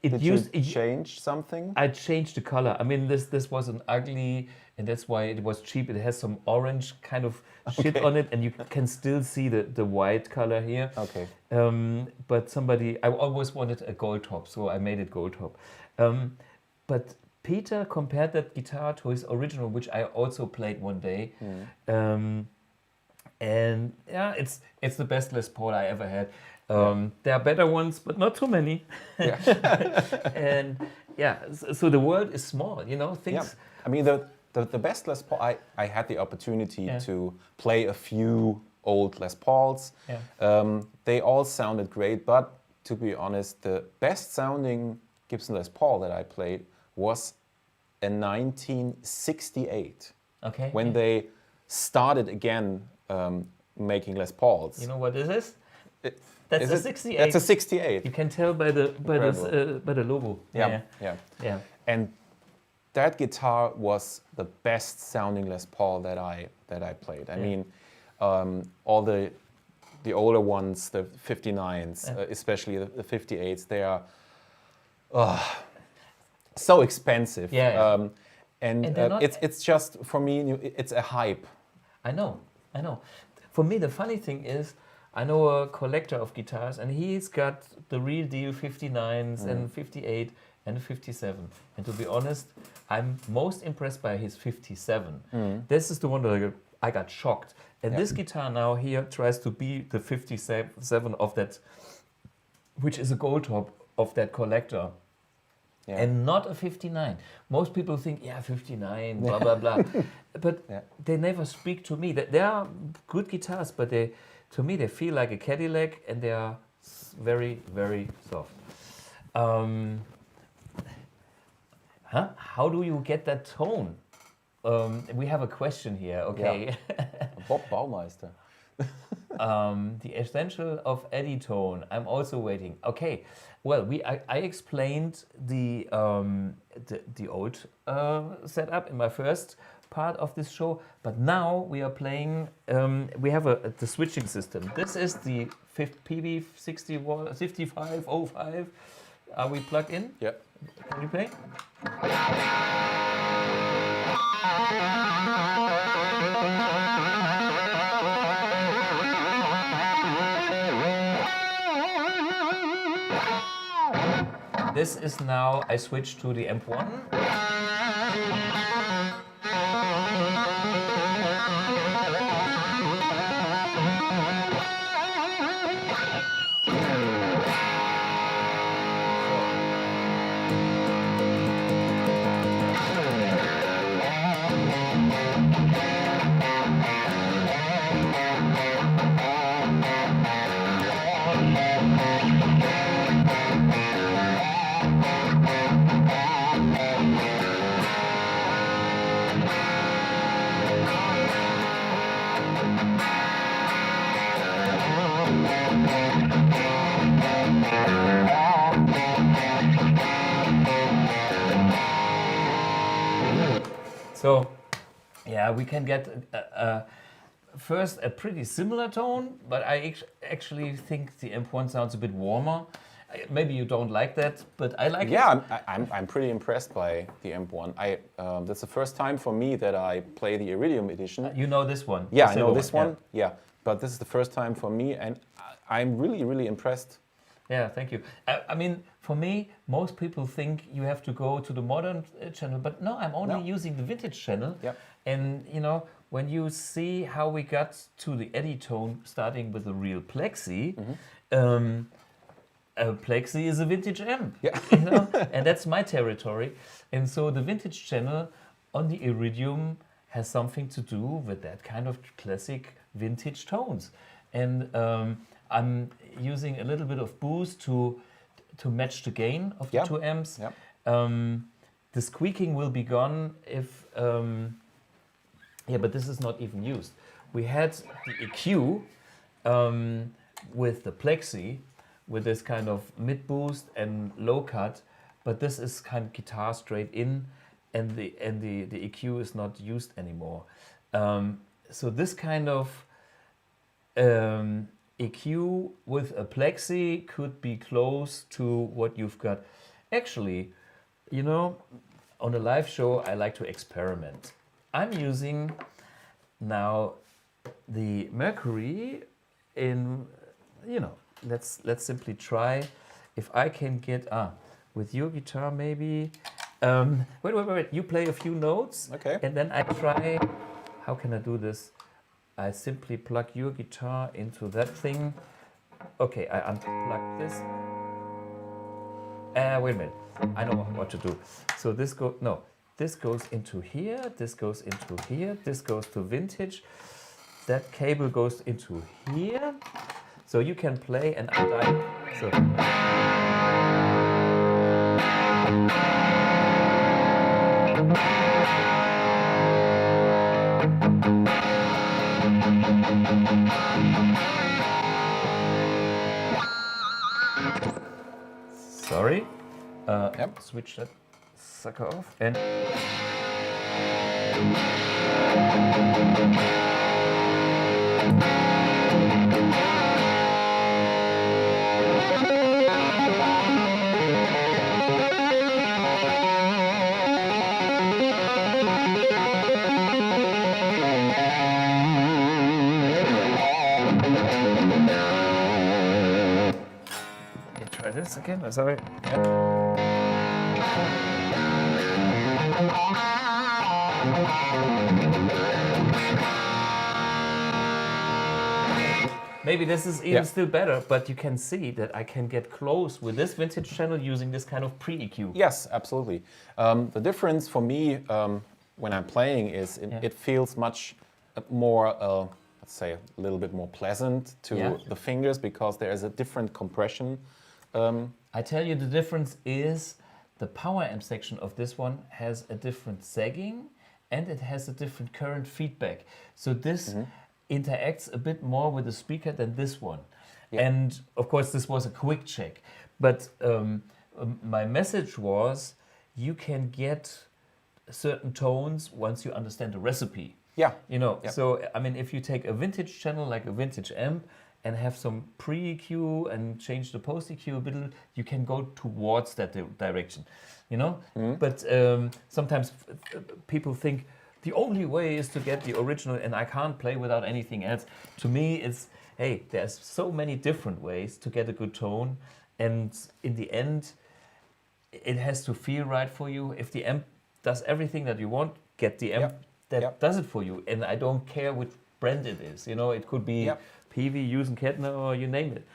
did you change something? I changed the color. I mean, this was an ugly, and that's why it was cheap. It has some orange kind of shit on it, and you can still see the white color here. Okay. But I always wanted a gold top, so I made it gold top. But Peter compared that guitar to his original, which I also played one day. And yeah, it's the best Les Paul I ever had. There are better ones, but not too many. Yeah. And yeah, so the world is small, you know, things. Yeah. I mean, the best Les Paul, I had the opportunity to play a few old Les Pauls. Yeah. They all sounded great, but to be honest, the best sounding Gibson Les Paul that I played was in 1968. Okay. When they started again making Les Pauls. You know what this is? That's Is a it? 68. That's a 68. You can tell by the logo. Yeah. And that guitar was the best sounding Les Paul that I played. I mean, all the older ones, the 59s, especially the 58s, they are so expensive. And it's just, for me, it's a hype. I know. For me, the funny thing is, I know a collector of guitars, and he's got the real deal 59s and 58 and 57. And to be honest, I'm most impressed by his 57. This is the one that I got shocked. And this guitar now here tries to be the 57 of that, which is a gold top of that collector. And not a 59. Most people think, 59, blah, blah, blah. But they never speak to me. They are good guitars, but to me, they feel like a Cadillac, and they are very, very soft. How do you get that tone? We have a question here, okay? Bob Baumeister. The essential of Editone. I'm also waiting. Okay, well, I explained the old setup in my first part of this show, but now we are playing. We have the switching system. This is the Peavy 6505. Are we plugged in? Yeah. Can you play? This is now, I switched to the AMP1. So, yeah, we can get first a pretty similar tone, but I actually think the AMP1 sounds a bit warmer. Maybe you don't like that, but I like it. Yeah, I'm pretty impressed by the AMP1. That's the first time for me that I play the Iridium Edition. You know this one? Yeah, I know this one. Yeah, but this is the first time for me, and I'm really, really impressed. Yeah, thank you. I mean, for me, most people think you have to go to the modern channel, but no, I'm only using the vintage channel. Yep. And you know, when you see how we got to the Editone, starting with the real Plexi, a Plexi is a vintage amp, you know, and that's my territory. And so the vintage channel on the Iridium has something to do with that kind of classic vintage tones. And I'm using a little bit of boost to match the gain of the two amps. Yep. The squeaking will be gone if, but this is not even used. We had the EQ with the Plexi, with this kind of mid boost and low cut, but this is kind of guitar straight in, and the EQ is not used anymore. So this kind of EQ with a Plexi could be close to what you've got. Actually, you know, on a live show, I like to experiment. I'm using now the MERCURY in, you know, let's simply try if I can get, with your guitar maybe. Wait, you play a few notes. Okay. And then I try, how can I do this? I simply plug your guitar into that thing Okay, I unplug this. Wait a minute. I know what to do. So this goes into here, this goes into here, this goes to vintage. That cable goes into here. So you can play and untie. So. Sorry. Yep. Switch that sucker off and. Try this again. Sorry. Maybe this is even still better, but you can see that I can get close with this vintage channel using this kind of pre-EQ. Yes, absolutely. The difference for me when I'm playing is it feels much more, let's say, a little bit more pleasant to the fingers because there is a different compression. I tell you, the difference is the power amp section of this one has a different sagging and it has a different current feedback. So this interacts a bit more with the speaker than this one. And of course, this was a quick check. But my message was you can get certain tones once you understand the recipe. Yeah. You know, so I mean, if you take a vintage channel like a vintage amp and have some pre-EQ and change the post-EQ a bit, you can go towards that direction, you know? But sometimes people think the only way is to get the original and I can't play without anything else. To me, it's, hey, there's so many different ways to get a good tone. And in the end, it has to feel right for you. If the amp does everything that you want, get the amp that does it for you. And I don't care which brand it is. You know, it could be Peavy, using Kettner, or you name it.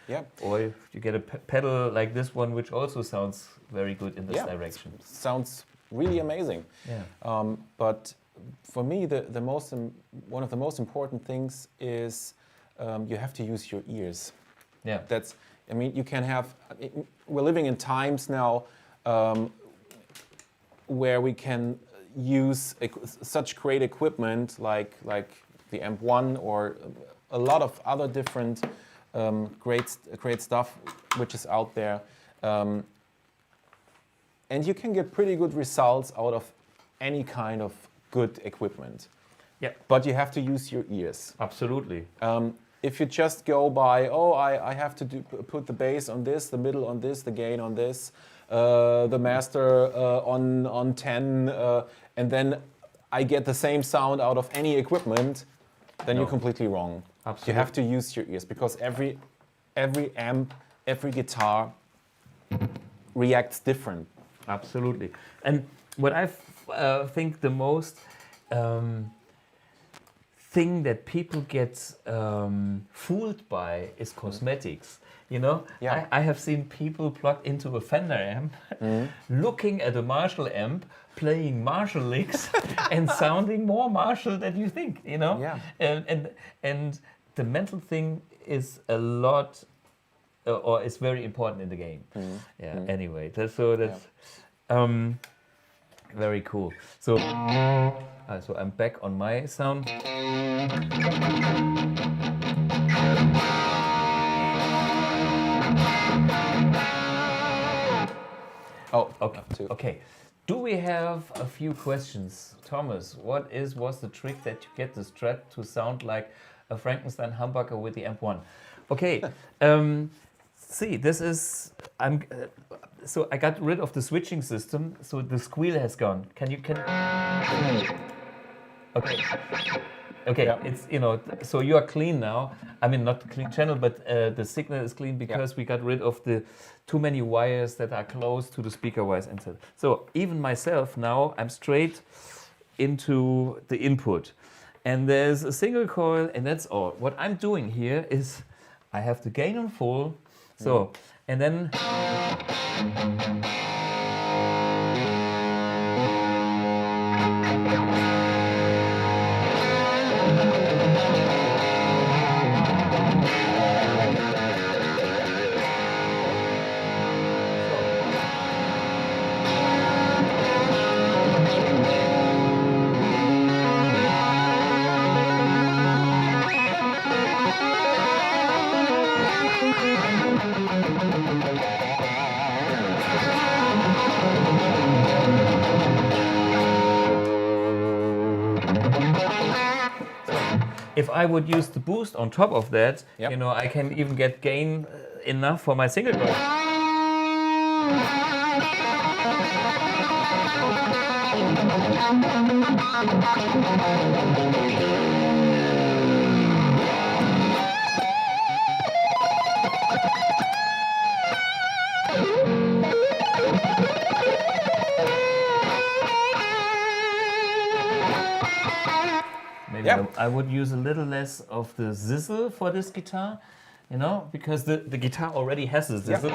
Or if you get a pedal like this one, which also sounds very good in this direction. Sounds really amazing. But for me, one of the most important things is you have to use your ears. That's, I mean, you can have, we're living in times now where we can use such great equipment like the AMP1 or a lot of other different great stuff which is out there. And you can get pretty good results out of any kind of good equipment. But you have to use your ears. Absolutely. If you just go by, oh, I have to put the bass on this, the middle on this, the gain on this, the master on 10, and then I get the same sound out of any equipment, then you're completely wrong. Absolutely. You have to use your ears because every amp, every guitar reacts different. Absolutely. And what I think the most thing that people get fooled by is cosmetics. You know, I have seen people plug into a Fender amp, looking at a Marshall amp, playing Marshall licks, and sounding more Marshall than you think. You know, and the mental thing is a lot, or is very important in the game. Anyway, that's very cool. So, so I'm back on my sound. Oh, okay. Do we have a few questions? Thomas, what was the trick that you get the Strat to sound like a Frankenstein humbucker with the AMP1? Okay, see, this is, so I got rid of the switching system, so the squeal has gone. Okay, it's, you know, so you are clean now. I mean, not the clean channel, but the signal is clean because we got rid of the too many wires that are close to the speaker wires. So even myself now, I'm straight into the input. And there's a single coil, and that's all. What I'm doing here is I have the gain on full. So, and then if I would use the boost on top of that, Yep. you know, I can even get gain enough for my single coil. Maybe Yeah. I would use a little less of the zizzle for this guitar, you know, because the guitar already has a zizzle.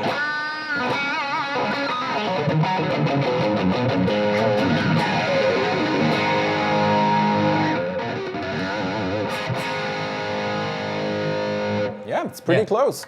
Yeah, it's pretty Yeah. close.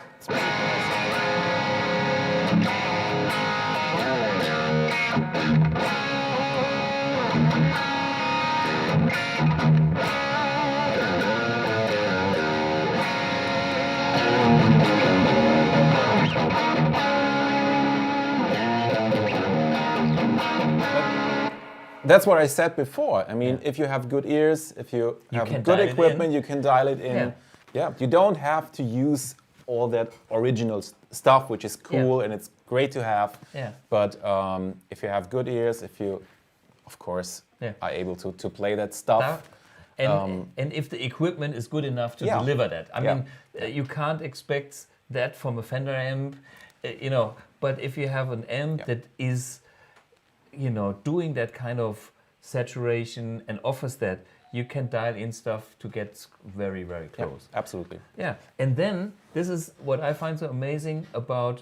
That's what I said before. I mean, if you have good ears, if you have can good dial it equipment, in. you can dial it in. Yeah. Yeah, you don't have to use all that original stuff, which is cool and it's great to have. Yeah. But if you have good ears, if you, of course, are able to play that stuff. And if the equipment is good enough to Yeah. deliver that. I Yeah. mean, you can't expect that from a Fender amp, you know, but if you have an amp that is, you know, doing that kind of saturation and offers that, you can dial in stuff to get very, very close. Absolutely. Yeah, and then this is what I find so amazing about.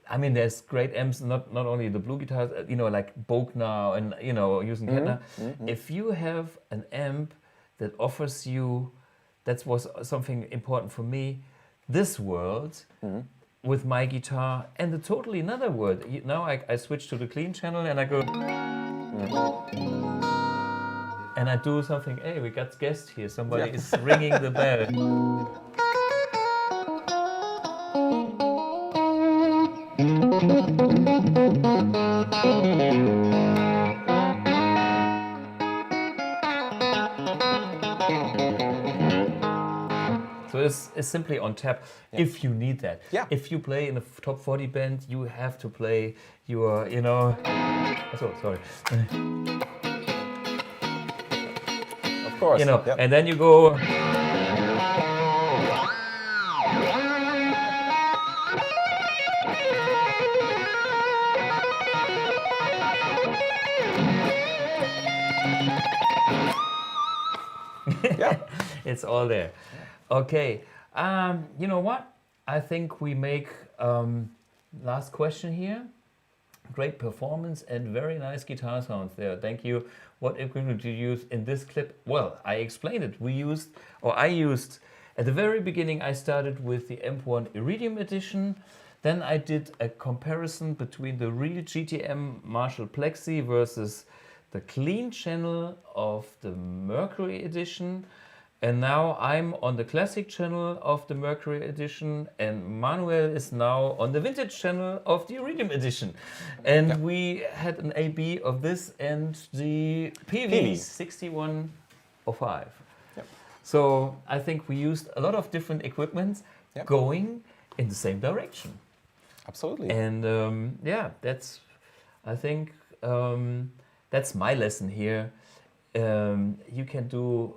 I mean, there's great amps, not only the BluGuitars, you know, like Bogner and, you know, using Kettenring. If you have an amp that offers you, that was something important for me, this world with my guitar and a totally another world. Now I switch to the clean channel and I go. And I do something, hey, we got guest here, somebody is ringing the bell. So it's simply on tap if you need that. Yeah. If you play in a top 40 band, you have to play your, you know. Oh, sorry. Of course. You know, Yep. and then you go. Yeah. It's all there. Okay. You know what? I think we make last question here. Great performance and very nice guitar sounds there. Thank you. What equipment did you use in this clip? Well, I explained it. I used, at the very beginning, I started with the AMP1 Iridium Edition. Then I did a comparison between the real GTM Marshall Plexi versus the clean channel of the MERCURY Edition. And now I'm on the classic channel of the MERCURY Edition, and Manuel is now on the vintage channel of the Iridium Edition. And we had an AB of this and the Peavy 6105. Yep. So I think we used a lot of different equipment going in the same direction. Absolutely. And I think that's my lesson here. You can do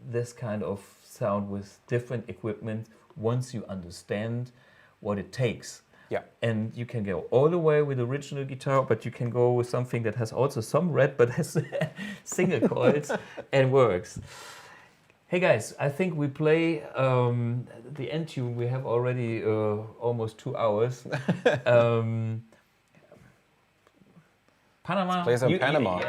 this kind of sound with different equipment once you understand what it takes. Yeah. And you can go all the way with the original guitar, but you can go with something that has also some red but has single coils and works. Hey guys, I think we play the end tune. We have already almost 2 hours. Panama. Play some Panama.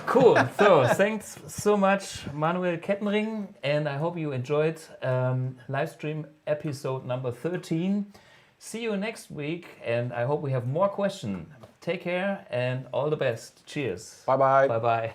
Cool. So thanks so much, Manuel Kettenring, and I hope you enjoyed live stream episode number 13. See you next week, and I hope we have more questions. Take care and all the best. Cheers. Bye bye. Bye bye.